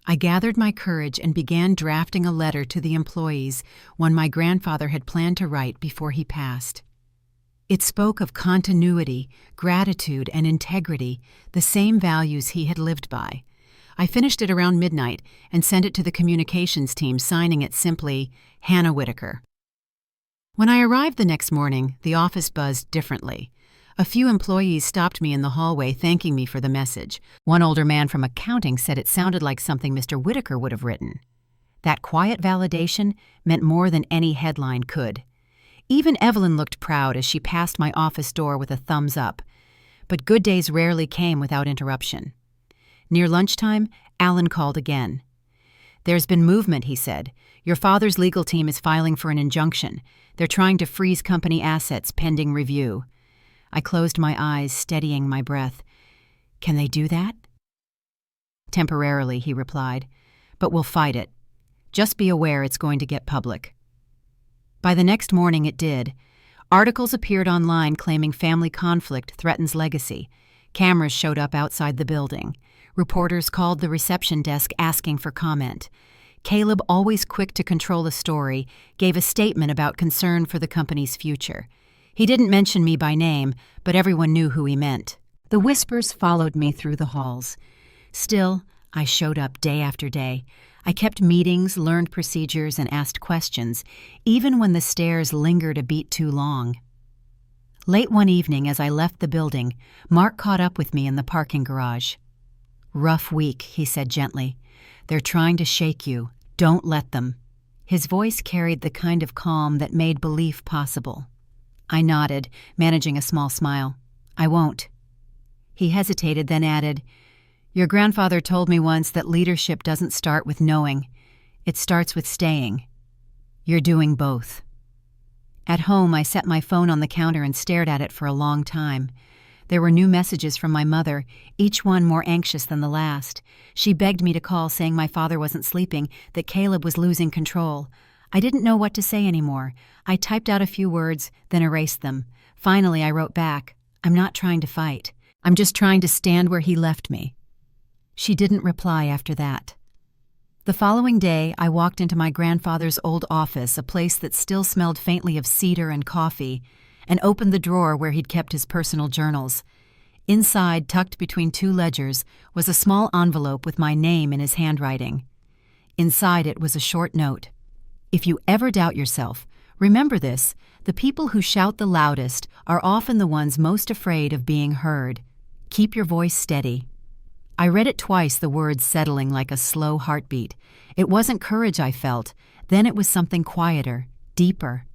I gathered my courage and began drafting a letter to the employees, one my grandfather had planned to write before he passed. It spoke of continuity, gratitude, and integrity, the same values he had lived by. I finished it around midnight and sent it to the communications team, signing it simply, Hannah Whitaker. When I arrived the next morning, the office buzzed differently. A few employees stopped me in the hallway, thanking me for the message. One older man from accounting said it sounded like something Mr. Whitaker would have written. That quiet validation meant more than any headline could. Even Evelyn looked proud as she passed my office door with a thumbs up. But good days rarely came without interruption. Near lunchtime, Alan called again. "There's been movement," he said. "Your father's legal team is filing for an injunction. They're trying to freeze company assets pending review." I closed my eyes, steadying my breath. "Can they do that?" "Temporarily," he replied. "But we'll fight it. Just be aware it's going to get public." By the next morning it did. Articles appeared online claiming family conflict threatens legacy. Cameras showed up outside the building. Reporters called the reception desk asking for comment. Caleb, always quick to control a story, gave a statement about concern for the company's future. He didn't mention me by name, but everyone knew who he meant. The whispers followed me through the halls. Still, I showed up day after day. I kept meetings, learned procedures, and asked questions, even when the stares lingered a beat too long. Late one evening, as I left the building, Mark caught up with me in the parking garage. "Rough week," he said gently. "They're trying to shake you. Don't let them." His voice carried the kind of calm that made belief possible. I nodded, managing a small smile. "I won't." He hesitated, then added, "Your grandfather told me once that leadership doesn't start with knowing. It starts with staying. You're doing both." At home, I set my phone on the counter and stared at it for a long time. There were new messages from my mother, each one more anxious than the last. She begged me to call, saying my father wasn't sleeping, that Caleb was losing control. I didn't know what to say anymore. I typed out a few words, then erased them. Finally, I wrote back, "I'm not trying to fight. I'm just trying to stand where he left me." She didn't reply after that. The following day, I walked into my grandfather's old office, a place that still smelled faintly of cedar and coffee, and opened the drawer where he'd kept his personal journals. Inside, tucked between two ledgers, was a small envelope with my name in his handwriting. Inside it was a short note. "If you ever doubt yourself, remember this: the people who shout the loudest are often the ones most afraid of being heard. Keep your voice steady." I read it twice, the words settling like a slow heartbeat. It wasn't courage I felt, then it was something quieter, deeper.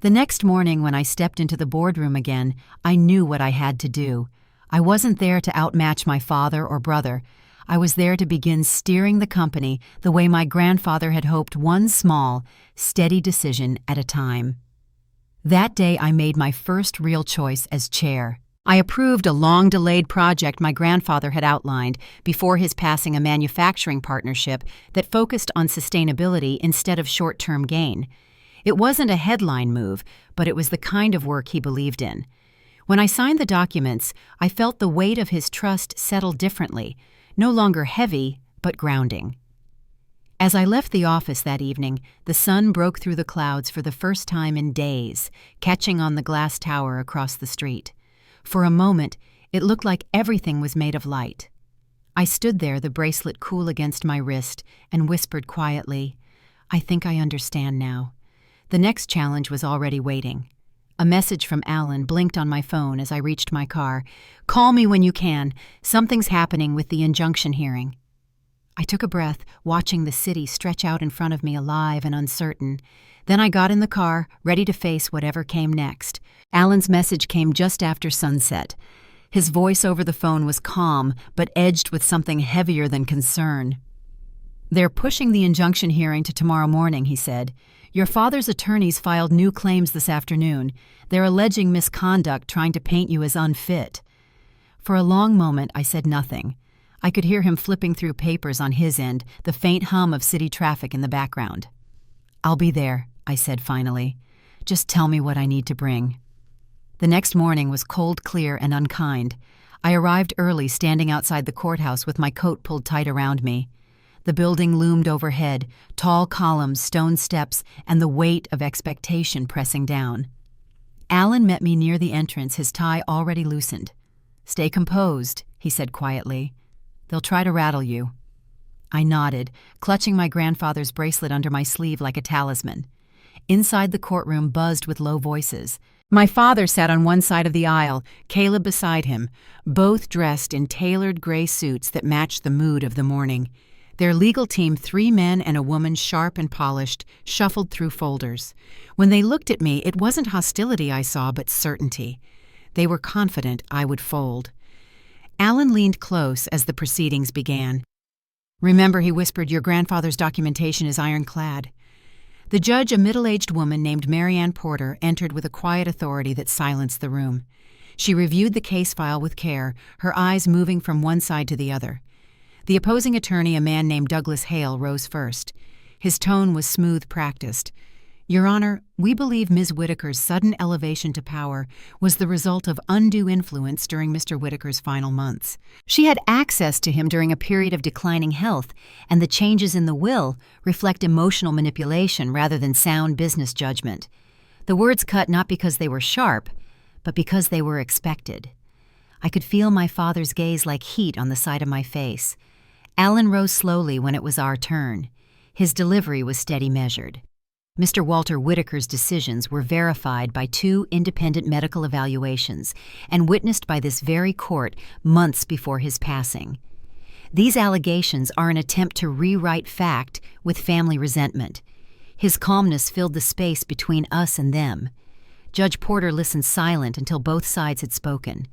The next morning when I stepped into the boardroom again, I knew what I had to do. I wasn't there to outmatch my father or brother. I was there to begin steering the company the way my grandfather had hoped, one small, steady decision at a time. That day I made my first real choice as chair. I approved a long-delayed project my grandfather had outlined before his passing, a manufacturing partnership that focused on sustainability instead of short-term gain. It wasn't a headline move, but it was the kind of work he believed in. When I signed the documents, I felt the weight of his trust settle differently, no longer heavy, but grounding. As I left the office that evening, the sun broke through the clouds for the first time in days, catching on the glass tower across the street. For a moment, it looked like everything was made of light. I stood there, the bracelet cool against my wrist, and whispered quietly, "I think I understand now." The next challenge was already waiting. A message from Alan blinked on my phone as I reached my car. "Call me when you can. Something's happening with the injunction hearing." I took a breath, watching the city stretch out in front of me, alive and uncertain. Then I got in the car, ready to face whatever came next. Alan's message came just after sunset. His voice over the phone was calm, but edged with something heavier than concern. "They're pushing the injunction hearing to tomorrow morning," he said. "Your father's attorneys filed new claims this afternoon. They're alleging misconduct, trying to paint you as unfit." For a long moment, I said nothing. I could hear him flipping through papers on his end, the faint hum of city traffic in the background. "I'll be there," I said finally. "Just tell me what I need to bring." The next morning was cold, clear, and unkind. I arrived early, standing outside the courthouse with my coat pulled tight around me. The building loomed overhead, tall columns, stone steps, and the weight of expectation pressing down. Alan met me near the entrance, his tie already loosened. "Stay composed," he said quietly. "They'll try to rattle you." I nodded, clutching my grandfather's bracelet under my sleeve like a talisman. Inside the courtroom buzzed with low voices. My father sat on one side of the aisle, Caleb beside him, both dressed in tailored gray suits that matched the mood of the morning. Their legal team, 3 men and a woman, sharp and polished, shuffled through folders. When they looked at me, it wasn't hostility I saw, but certainty. They were confident I would fold. Alan leaned close as the proceedings began. "Remember," he whispered, "your grandfather's documentation is ironclad." The judge, a middle-aged woman named Marianne Porter, entered with a quiet authority that silenced the room. She reviewed the case file with care, her eyes moving from one side to the other. The opposing attorney, a man named Douglas Hale, rose first. His tone was smooth, practiced. "Your Honor, we believe Ms. Whitaker's sudden elevation to power was the result of undue influence during Mr. Whitaker's final months. She had access to him during a period of declining health, and the changes in the will reflect emotional manipulation rather than sound business judgment. The words cut not because they were sharp, but because they were expected. I could feel my father's gaze like heat on the side of my face. Alan rose slowly when it was our turn. His delivery was steady measured. Mr. Walter Whitaker's decisions were verified by 2 independent medical evaluations and witnessed by this very court months before his passing. These allegations are an attempt to rewrite fact with family resentment. His calmness filled the space between us and them. Judge Porter listened silent until both sides had spoken.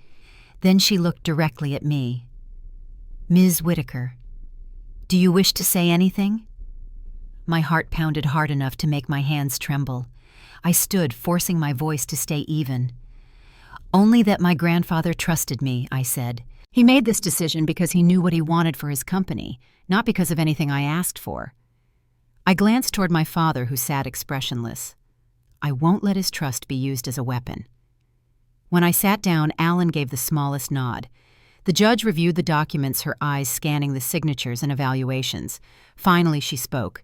Then she looked directly at me. "Ms. Whitaker, do you wish to say anything?" My heart pounded hard enough to make my hands tremble. I stood, forcing my voice to stay even. "Only that my grandfather trusted me," I said. "He made this decision because he knew what he wanted for his company, not because of anything I asked for." I glanced toward my father, who sat expressionless. I won't let his trust be used as a weapon. When I sat down, Alan gave the smallest nod. The judge reviewed the documents, her eyes scanning the signatures and evaluations. Finally, she spoke.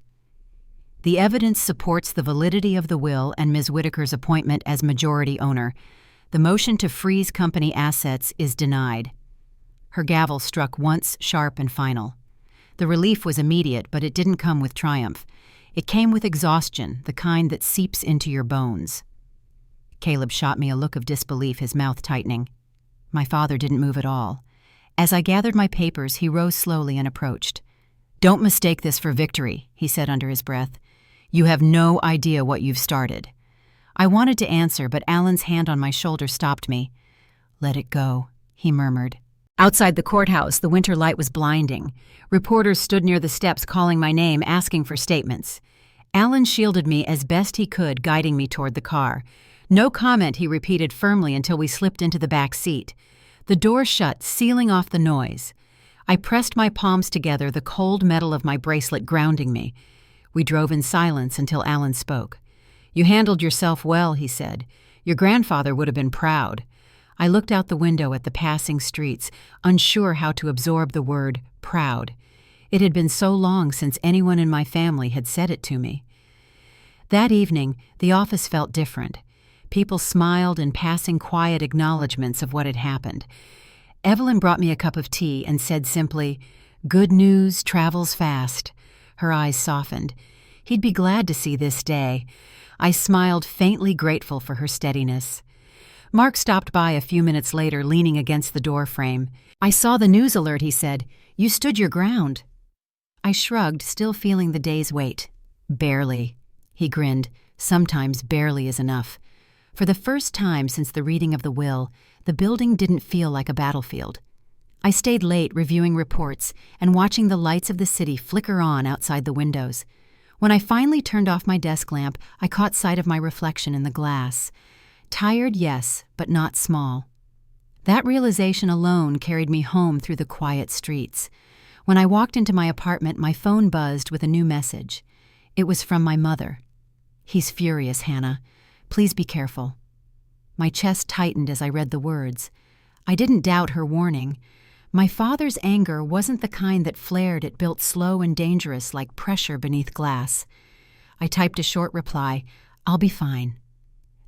"The evidence supports the validity of the will and Ms. Whitaker's appointment as majority owner. The motion to freeze company assets is denied." Her gavel struck once, sharp and final. The relief was immediate, but it didn't come with triumph. It came with exhaustion, the kind that seeps into your bones. Caleb shot me a look of disbelief, his mouth tightening. My father didn't move at all. As I gathered my papers, he rose slowly and approached. "Don't mistake this for victory," he said under his breath. "You have no idea what you've started." I wanted to answer, but Alan's hand on my shoulder stopped me. "Let it go," he murmured. Outside the courthouse, the winter light was blinding. Reporters stood near the steps calling my name, asking for statements. Alan shielded me as best he could, guiding me toward the car. "No comment," he repeated firmly until we slipped into the back seat. The door shut, sealing off the noise. I pressed my palms together, the cold metal of my bracelet grounding me. We drove in silence until Alan spoke. "You handled yourself well," he said. "Your grandfather would have been proud." I looked out the window at the passing streets, unsure how to absorb the word proud. It had been so long since anyone in my family had said it to me. That evening, the office felt different. People smiled in passing quiet acknowledgments of what had happened. Evelyn brought me a cup of tea and said simply, "Good news travels fast." Her eyes softened. He'd be glad to see this day. I smiled, faintly grateful for her steadiness. Mark stopped by a few minutes later, leaning against the door frame. "I saw the news alert," he said. "You stood your ground." I shrugged, still feeling the day's weight. "Barely." He grinned. "Sometimes barely is enough." For the first time since the reading of the will, the building didn't feel like a battlefield. I stayed late reviewing reports and watching the lights of the city flicker on outside the windows. When I finally turned off my desk lamp, I caught sight of my reflection in the glass. Tired, yes, but not small. That realization alone carried me home through the quiet streets. When I walked into my apartment, my phone buzzed with a new message. It was from my mother. "He's furious, Hannah. Please be careful." My chest tightened as I read the words. I didn't doubt her warning. My father's anger wasn't the kind that flared, it built slow and dangerous like pressure beneath glass. I typed a short reply, "I'll be fine."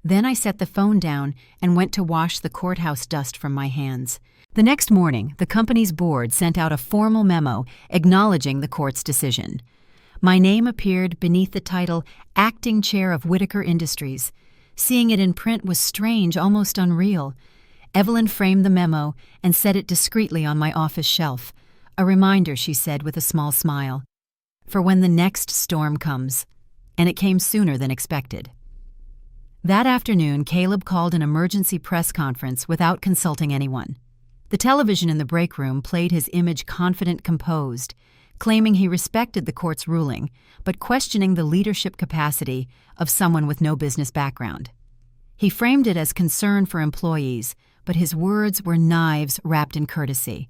Then I set the phone down and went to wash the courthouse dust from my hands. The next morning, the company's board sent out a formal memo acknowledging the court's decision. My name appeared beneath the title Acting Chair of Whitaker Industries. Seeing it in print was strange, almost unreal. Evelyn framed the memo and set it discreetly on my office shelf. A reminder, she said with a small smile, for when the next storm comes. And it came sooner than expected. That afternoon, Caleb called an emergency press conference without consulting anyone. The television in the break room played his image confident, composed, claiming he respected the court's ruling, but questioning the leadership capacity of someone with no business background. He framed it as concern for employees, but his words were knives wrapped in courtesy.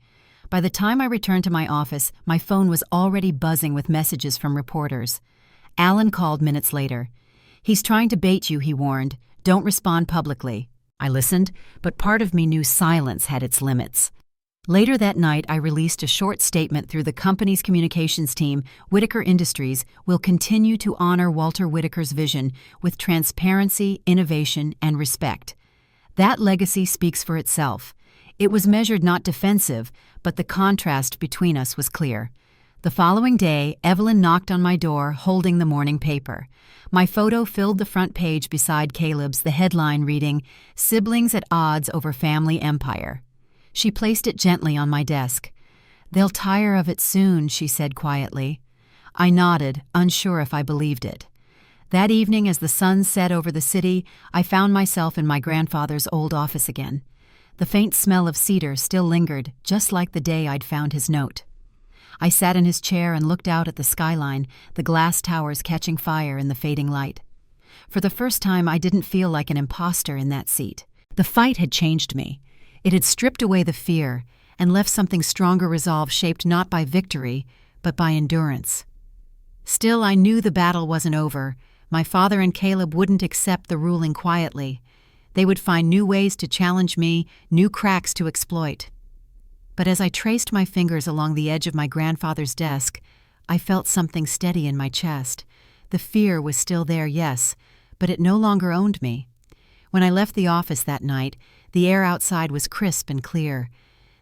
By the time I returned to my office, my phone was already buzzing with messages from reporters. Alan called minutes later. "He's trying to bait you," he warned. "Don't respond publicly." I listened, but part of me knew silence had its limits. Later that night, I released a short statement through the company's communications team. Whitaker Industries will continue to honor Walter Whitaker's vision with transparency, innovation, and respect. That legacy speaks for itself. It was measured not defensive, but the contrast between us was clear. The following day, Evelyn knocked on my door, holding the morning paper. My photo filled the front page beside Caleb's, the headline reading, "Siblings at Odds Over Family Empire." She placed it gently on my desk. "They'll tire of it soon," she said quietly. I nodded, unsure if I believed it. That evening, as the sun set over the city, I found myself in my grandfather's old office again. The faint smell of cedar still lingered, just like the day I'd found his note. I sat in his chair and looked out at the skyline, the glass towers catching fire in the fading light. For the first time, I didn't feel like an imposter in that seat. The fight had changed me. It had stripped away the fear and left something stronger resolve shaped not by victory, but by endurance. Still, I knew the battle wasn't over. My father and Caleb wouldn't accept the ruling quietly. They would find new ways to challenge me, new cracks to exploit. But as I traced my fingers along the edge of my grandfather's desk, I felt something steady in my chest. The fear was still there, yes, but it no longer owned me. When I left the office that night, the air outside was crisp and clear.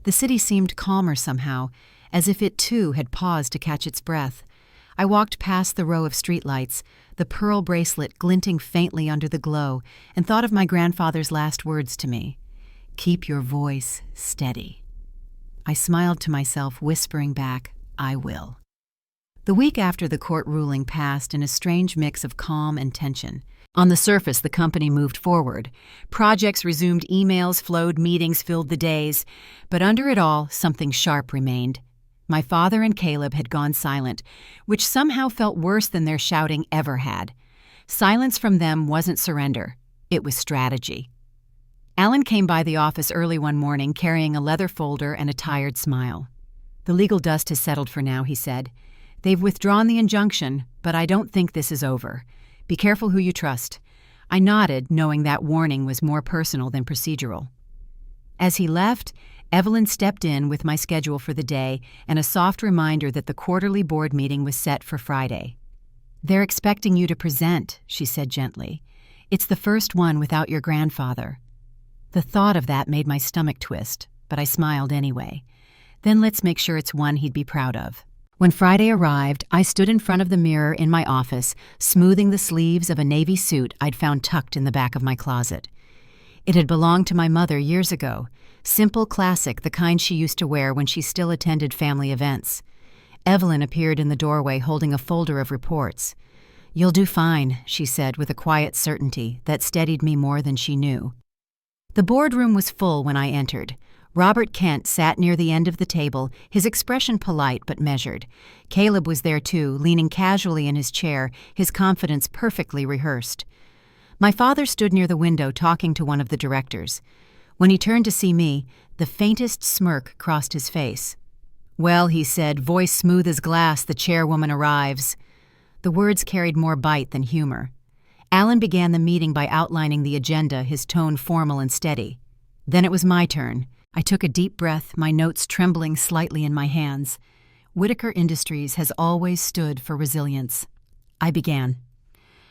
The city seemed calmer somehow, as if it too had paused to catch its breath. I walked past the row of streetlights, the pearl bracelet glinting faintly under the glow, and thought of my grandfather's last words to me. "Keep your voice steady." I smiled to myself, whispering back, "I will." The week after the court ruling passed in a strange mix of calm and tension. On the surface, the company moved forward. Projects resumed, emails flowed, meetings filled the days. But under it all, something sharp remained. My father and Caleb had gone silent, which somehow felt worse than their shouting ever had. Silence from them wasn't surrender. It was strategy. Alan came by the office early one morning carrying a leather folder and a tired smile. "The legal dust has settled for now," he said. "They've withdrawn the injunction, but I don't think this is over. Be careful who you trust." I nodded, knowing that warning was more personal than procedural. As he left, Evelyn stepped in with my schedule for the day and a soft reminder that the quarterly board meeting was set for Friday. "They're expecting you to present," she said gently. "It's the first one without your grandfather." The thought of that made my stomach twist, but I smiled anyway. Then let's make sure it's one he'd be proud of. When Friday arrived, I stood in front of the mirror in my office, smoothing the sleeves of a navy suit I'd found tucked in the back of my closet. It had belonged to my mother years ago, simple, classic, the kind she used to wear when she still attended family events. Evelyn appeared in the doorway holding a folder of reports. "You'll do fine," she said with a quiet certainty that steadied me more than she knew. The boardroom was full when I entered. Robert Kent sat near the end of the table, his expression polite but measured. Caleb was there too, leaning casually in his chair, his confidence perfectly rehearsed. My father stood near the window talking to one of the directors. When he turned to see me, the faintest smirk crossed his face. "Well," he said, voice smooth as glass, "the chairwoman arrives." The words carried more bite than humor. Alan began the meeting by outlining the agenda, his tone formal and steady. Then it was my turn. I took a deep breath, my notes trembling slightly in my hands. Whitaker Industries has always stood for resilience. I began.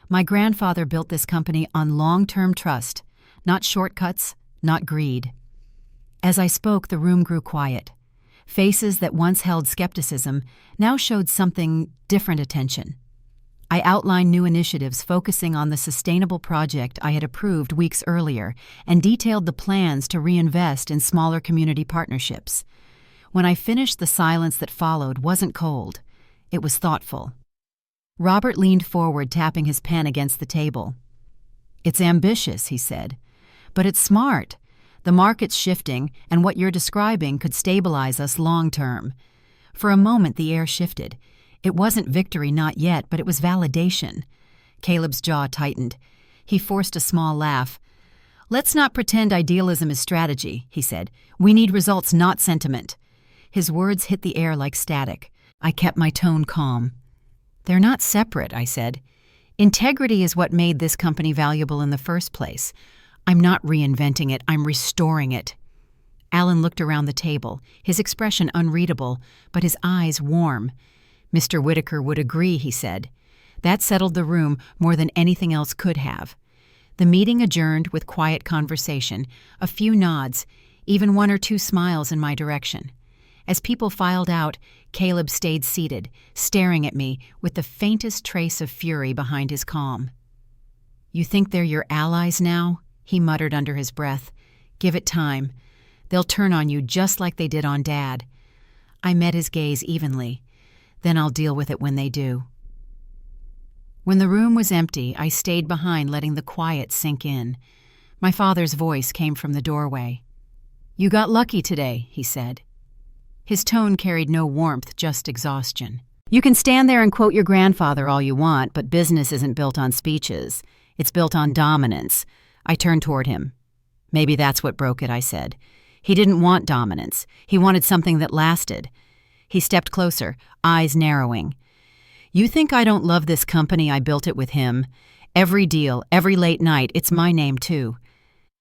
My grandfather built this company on long-term trust, not shortcuts, not greed. As I spoke, the room grew quiet. Faces that once held skepticism now showed something different attention. I outlined new initiatives focusing on the sustainable project I had approved weeks earlier and detailed the plans to reinvest in smaller community partnerships. When I finished, the silence that followed wasn't cold. It was thoughtful. Robert leaned forward, tapping his pen against the table. "It's ambitious," he said, "but it's smart. The market's shifting, and what you're describing could stabilize us long-term." For a moment, the air shifted. It wasn't victory, not yet, but it was validation. Caleb's jaw tightened. He forced a small laugh. "Let's not pretend idealism is strategy," he said. "We need results, not sentiment." His words hit the air like static. I kept my tone calm. "They're not separate," I said. "Integrity is what made this company valuable in the first place. I'm not reinventing it, I'm restoring it." Alan looked around the table, his expression unreadable, but his eyes warm. Mr. Whitaker would agree, he said. That settled the room more than anything else could have. The meeting adjourned with quiet conversation, a few nods, even one or two smiles in my direction. As people filed out, Caleb stayed seated, staring at me with the faintest trace of fury behind his calm. "You think they're your allies now?" he muttered under his breath. "Give it time. They'll turn on you just like they did on Dad." I met his gaze evenly. "Then I'll deal with it when they do." When the room was empty, I stayed behind, letting the quiet sink in. My father's voice came from the doorway. "You got lucky today," he said. His tone carried no warmth, just exhaustion. "You can stand there and quote your grandfather all you want, but business isn't built on speeches. It's built on dominance." I turned toward him. "Maybe that's what broke it," I said. He didn't want dominance. He wanted something that lasted. He stepped closer, eyes narrowing. "You think I don't love this company? I built it with him. Every deal, every late night, it's my name too."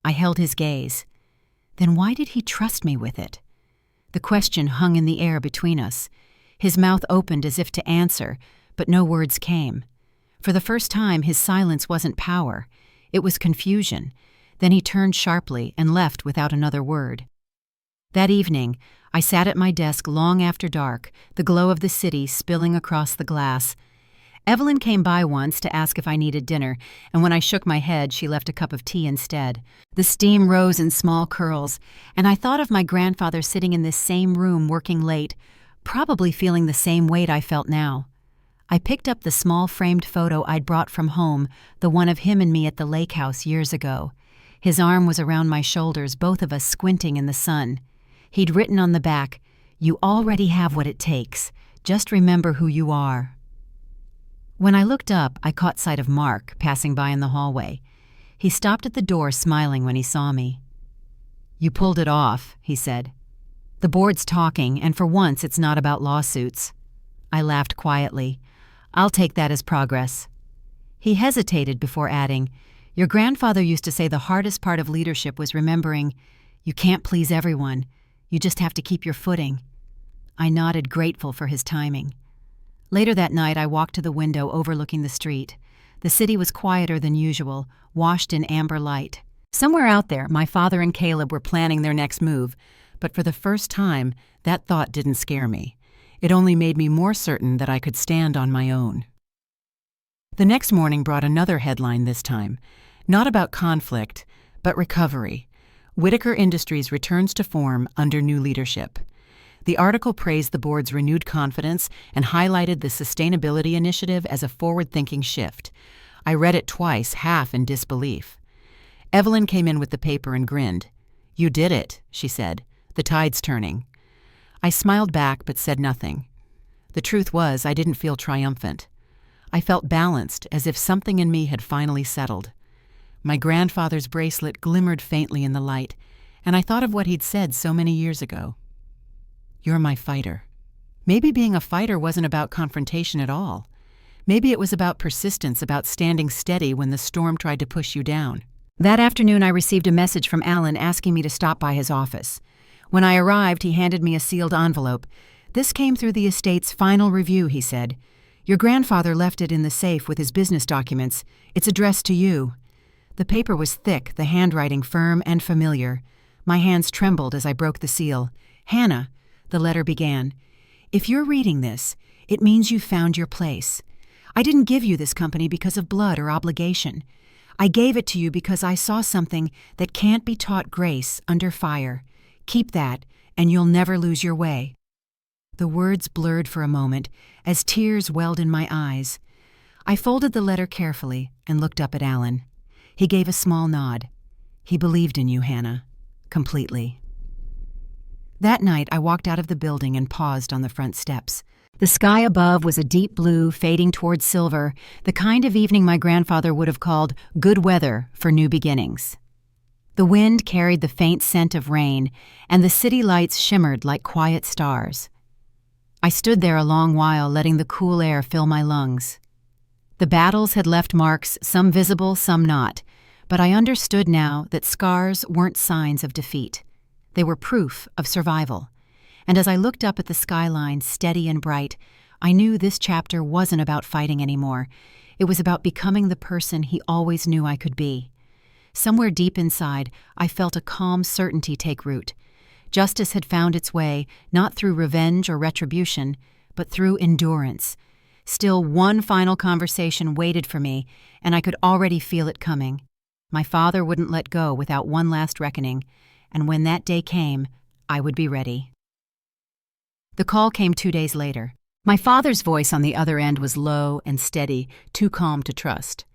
I held his gaze. Then why did he trust me with it? The question hung in the air between us. His mouth opened as if to answer, but no words came. For the first time, his silence wasn't power. It was confusion. Then he turned sharply and left without another word. That evening, I sat at my desk long after dark, the glow of the city spilling across the glass. Evelyn came by once to ask if I needed dinner, and when I shook my head, she left a cup of tea instead. The steam rose in small curls, and I thought of my grandfather sitting in this same room working late, probably feeling the same weight I felt now. I picked up the small framed photo I'd brought from home, the one of him and me at the lake house years ago. His arm was around my shoulders, both of us squinting in the sun. He'd written on the back, "You already have what it takes. Just remember who you are." When I looked up, I caught sight of Mark passing by in the hallway. He stopped at the door, smiling when he saw me. "You pulled it off," he said. "The board's talking, and for once it's not about lawsuits." I laughed quietly. "I'll take that as progress." He hesitated before adding, "Your grandfather used to say the hardest part of leadership was remembering, you can't please everyone. You just have to keep your footing." I nodded, grateful for his timing. Later that night, I walked to the window overlooking the street. The city was quieter than usual, washed in amber light. Somewhere out there, my father and Caleb were planning their next move, but for the first time, that thought didn't scare me. It only made me more certain that I could stand on my own. The next morning brought another headline this time, not about conflict, but recovery. Whitaker Industries returns to form under new leadership. The article praised the board's renewed confidence and highlighted the sustainability initiative as a forward-thinking shift. I read it twice, half in disbelief. Evelyn came in with the paper and grinned. "You did it," she said. "The tide's turning." I smiled back but said nothing. The truth was, I didn't feel triumphant. I felt balanced, as if something in me had finally settled. My grandfather's bracelet glimmered faintly in the light, and I thought of what he'd said so many years ago. "You're my fighter." Maybe being a fighter wasn't about confrontation at all. Maybe it was about persistence, about standing steady when the storm tried to push you down. That afternoon, I received a message from Alan asking me to stop by his office. When I arrived, he handed me a sealed envelope. "This came through the estate's final review," he said. "Your grandfather left it in the safe with his business documents. It's addressed to you." The paper was thick, the handwriting firm and familiar. My hands trembled as I broke the seal. "Hannah," the letter began, "if you're reading this, it means you've found your place. I didn't give you this company because of blood or obligation. I gave it to you because I saw something that can't be taught grace under fire. Keep that, and you'll never lose your way." The words blurred for a moment as tears welled in my eyes. I folded the letter carefully and looked up at Alan. He gave a small nod. "He believed in you, Hannah. Completely." That night, I walked out of the building and paused on the front steps. The sky above was a deep blue, fading toward silver, the kind of evening my grandfather would have called good weather for new beginnings. The wind carried the faint scent of rain, and the city lights shimmered like quiet stars. I stood there a long while, letting the cool air fill my lungs. The battles had left marks, some visible, some not, but I understood now that scars weren't signs of defeat. They were proof of survival. And as I looked up at the skyline, steady and bright, I knew this chapter wasn't about fighting anymore. It was about becoming the person he always knew I could be. Somewhere deep inside, I felt a calm certainty take root. Justice had found its way, not through revenge or retribution, but through endurance. Still, one final conversation waited for me, and I could already feel it coming. My father wouldn't let go without one last reckoning, and when that day came, I would be ready. The call came 2 days later. My father's voice on the other end was low and steady, too calm to trust.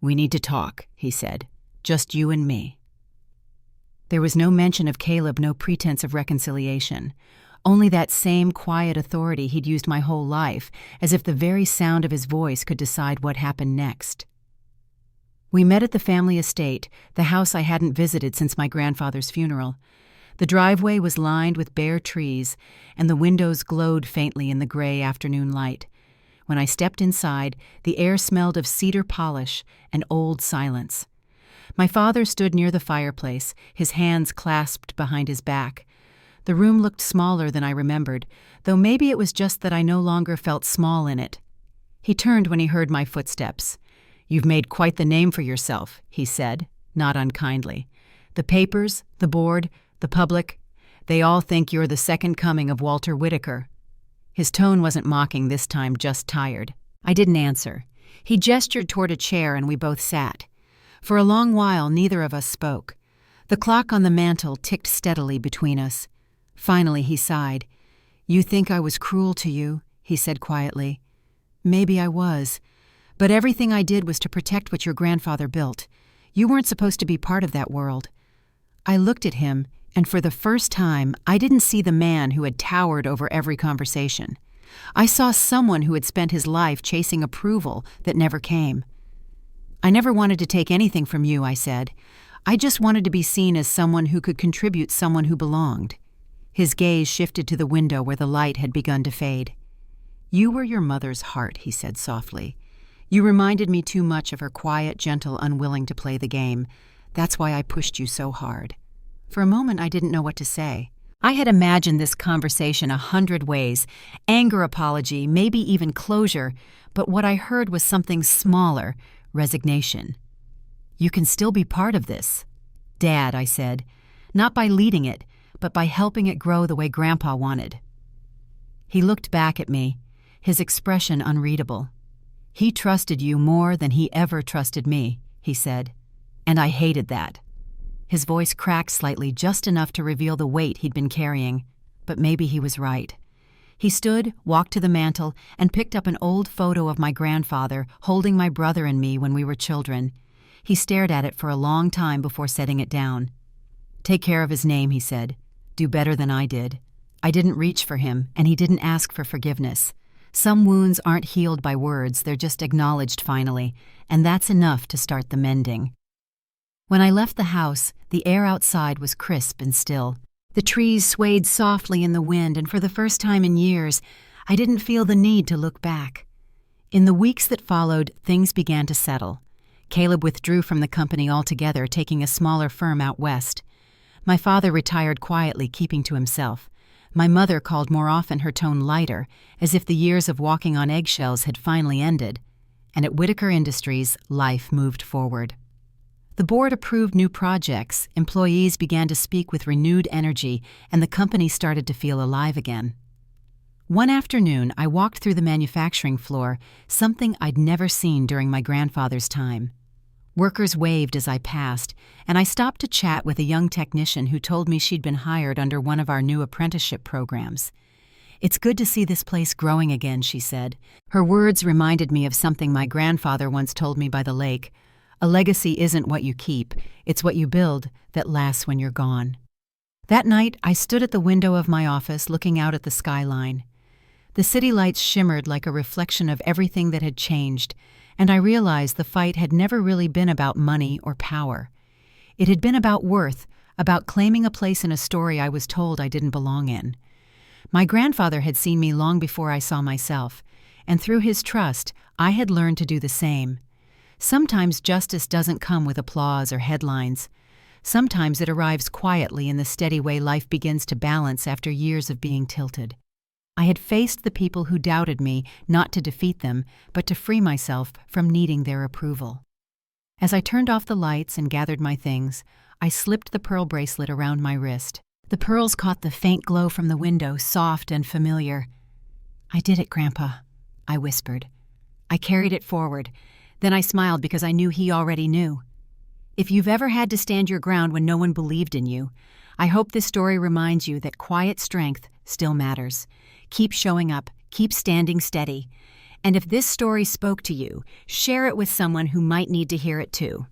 "We need to talk," he said. "Just you and me." There was no mention of Caleb, no pretense of reconciliation. Only that same quiet authority he'd used my whole life, as if the very sound of his voice could decide what happened next. We met at the family estate, the house I hadn't visited since my grandfather's funeral. The driveway was lined with bare trees, and the windows glowed faintly in the gray afternoon light. When I stepped inside, the air smelled of cedar polish and old silence. My father stood near the fireplace, his hands clasped behind his back. The room looked smaller than I remembered, though maybe it was just that I no longer felt small in it. He turned when he heard my footsteps. "You've made quite the name for yourself," he said, not unkindly. "The papers, the board, the public, they all think you're the second coming of Walter Whitaker." His tone wasn't mocking this time, just tired. I didn't answer. He gestured toward a chair and we both sat. For a long while, neither of us spoke. The clock on the mantel ticked steadily between us. Finally, he sighed. "You think I was cruel to you," he said quietly. "Maybe I was. But everything I did was to protect what your grandfather built. You weren't supposed to be part of that world." I looked at him, and for the first time, I didn't see the man who had towered over every conversation. I saw someone who had spent his life chasing approval that never came. "I never wanted to take anything from you," I said. "I just wanted to be seen as someone who could contribute, someone who belonged." His gaze shifted to the window where the light had begun to fade. "You were your mother's heart," he said softly. "You reminded me too much of her, quiet, gentle, unwilling to play the game. That's why I pushed you so hard." For a moment, I didn't know what to say. I had imagined this conversation 100 ways, anger, apology, maybe even closure, but what I heard was something smaller, resignation. "You can still be part of this, Dad," I said, "not by leading it, but by helping it grow the way Grandpa wanted." He looked back at me, his expression unreadable. "He trusted you more than he ever trusted me," he said, "and I hated that." His voice cracked slightly, just enough to reveal the weight he'd been carrying, but maybe he was right. He stood, walked to the mantel, and picked up an old photo of my grandfather holding my brother and me when we were children. He stared at it for a long time before setting it down. "Take care of his name," he said. "Do better than I did. I didn't reach for him, and he didn't ask for forgiveness. Some wounds aren't healed by words, they're just acknowledged finally, and that's enough to start the mending." When I left the house, the air outside was crisp and still. The trees swayed softly in the wind, and for the first time in years, I didn't feel the need to look back. In the weeks that followed, things began to settle. Caleb withdrew from the company altogether, taking a smaller firm out west. My father retired quietly, keeping to himself. My mother called more often, her tone lighter, as if the years of walking on eggshells had finally ended. And at Whitaker Industries, life moved forward. The board approved new projects, employees began to speak with renewed energy, and the company started to feel alive again. One afternoon, I walked through the manufacturing floor, something I'd never seen during my grandfather's time. Workers waved as I passed, and I stopped to chat with a young technician who told me she'd been hired under one of our new apprenticeship programs. "It's good to see this place growing again," she said. Her words reminded me of something my grandfather once told me by the lake. "A legacy isn't what you keep, it's what you build that lasts when you're gone." That night, I stood at the window of my office looking out at the skyline. The city lights shimmered like a reflection of everything that had changed, and I realized the fight had never really been about money or power. It had been about worth, about claiming a place in a story I was told I didn't belong in. My grandfather had seen me long before I saw myself, and through his trust, I had learned to do the same. Sometimes justice doesn't come with applause or headlines. Sometimes it arrives quietly in the steady way life begins to balance after years of being tilted. I had faced the people who doubted me, not to defeat them, but to free myself from needing their approval. As I turned off the lights and gathered my things, I slipped the pearl bracelet around my wrist. The pearls caught the faint glow from the window, soft and familiar. "I did it, Grandpa," I whispered. I carried it forward. Then I smiled because I knew he already knew. If you've ever had to stand your ground when no one believed in you, I hope this story reminds you that quiet strength still matters. Keep showing up, keep standing steady. And if this story spoke to you, share it with someone who might need to hear it too.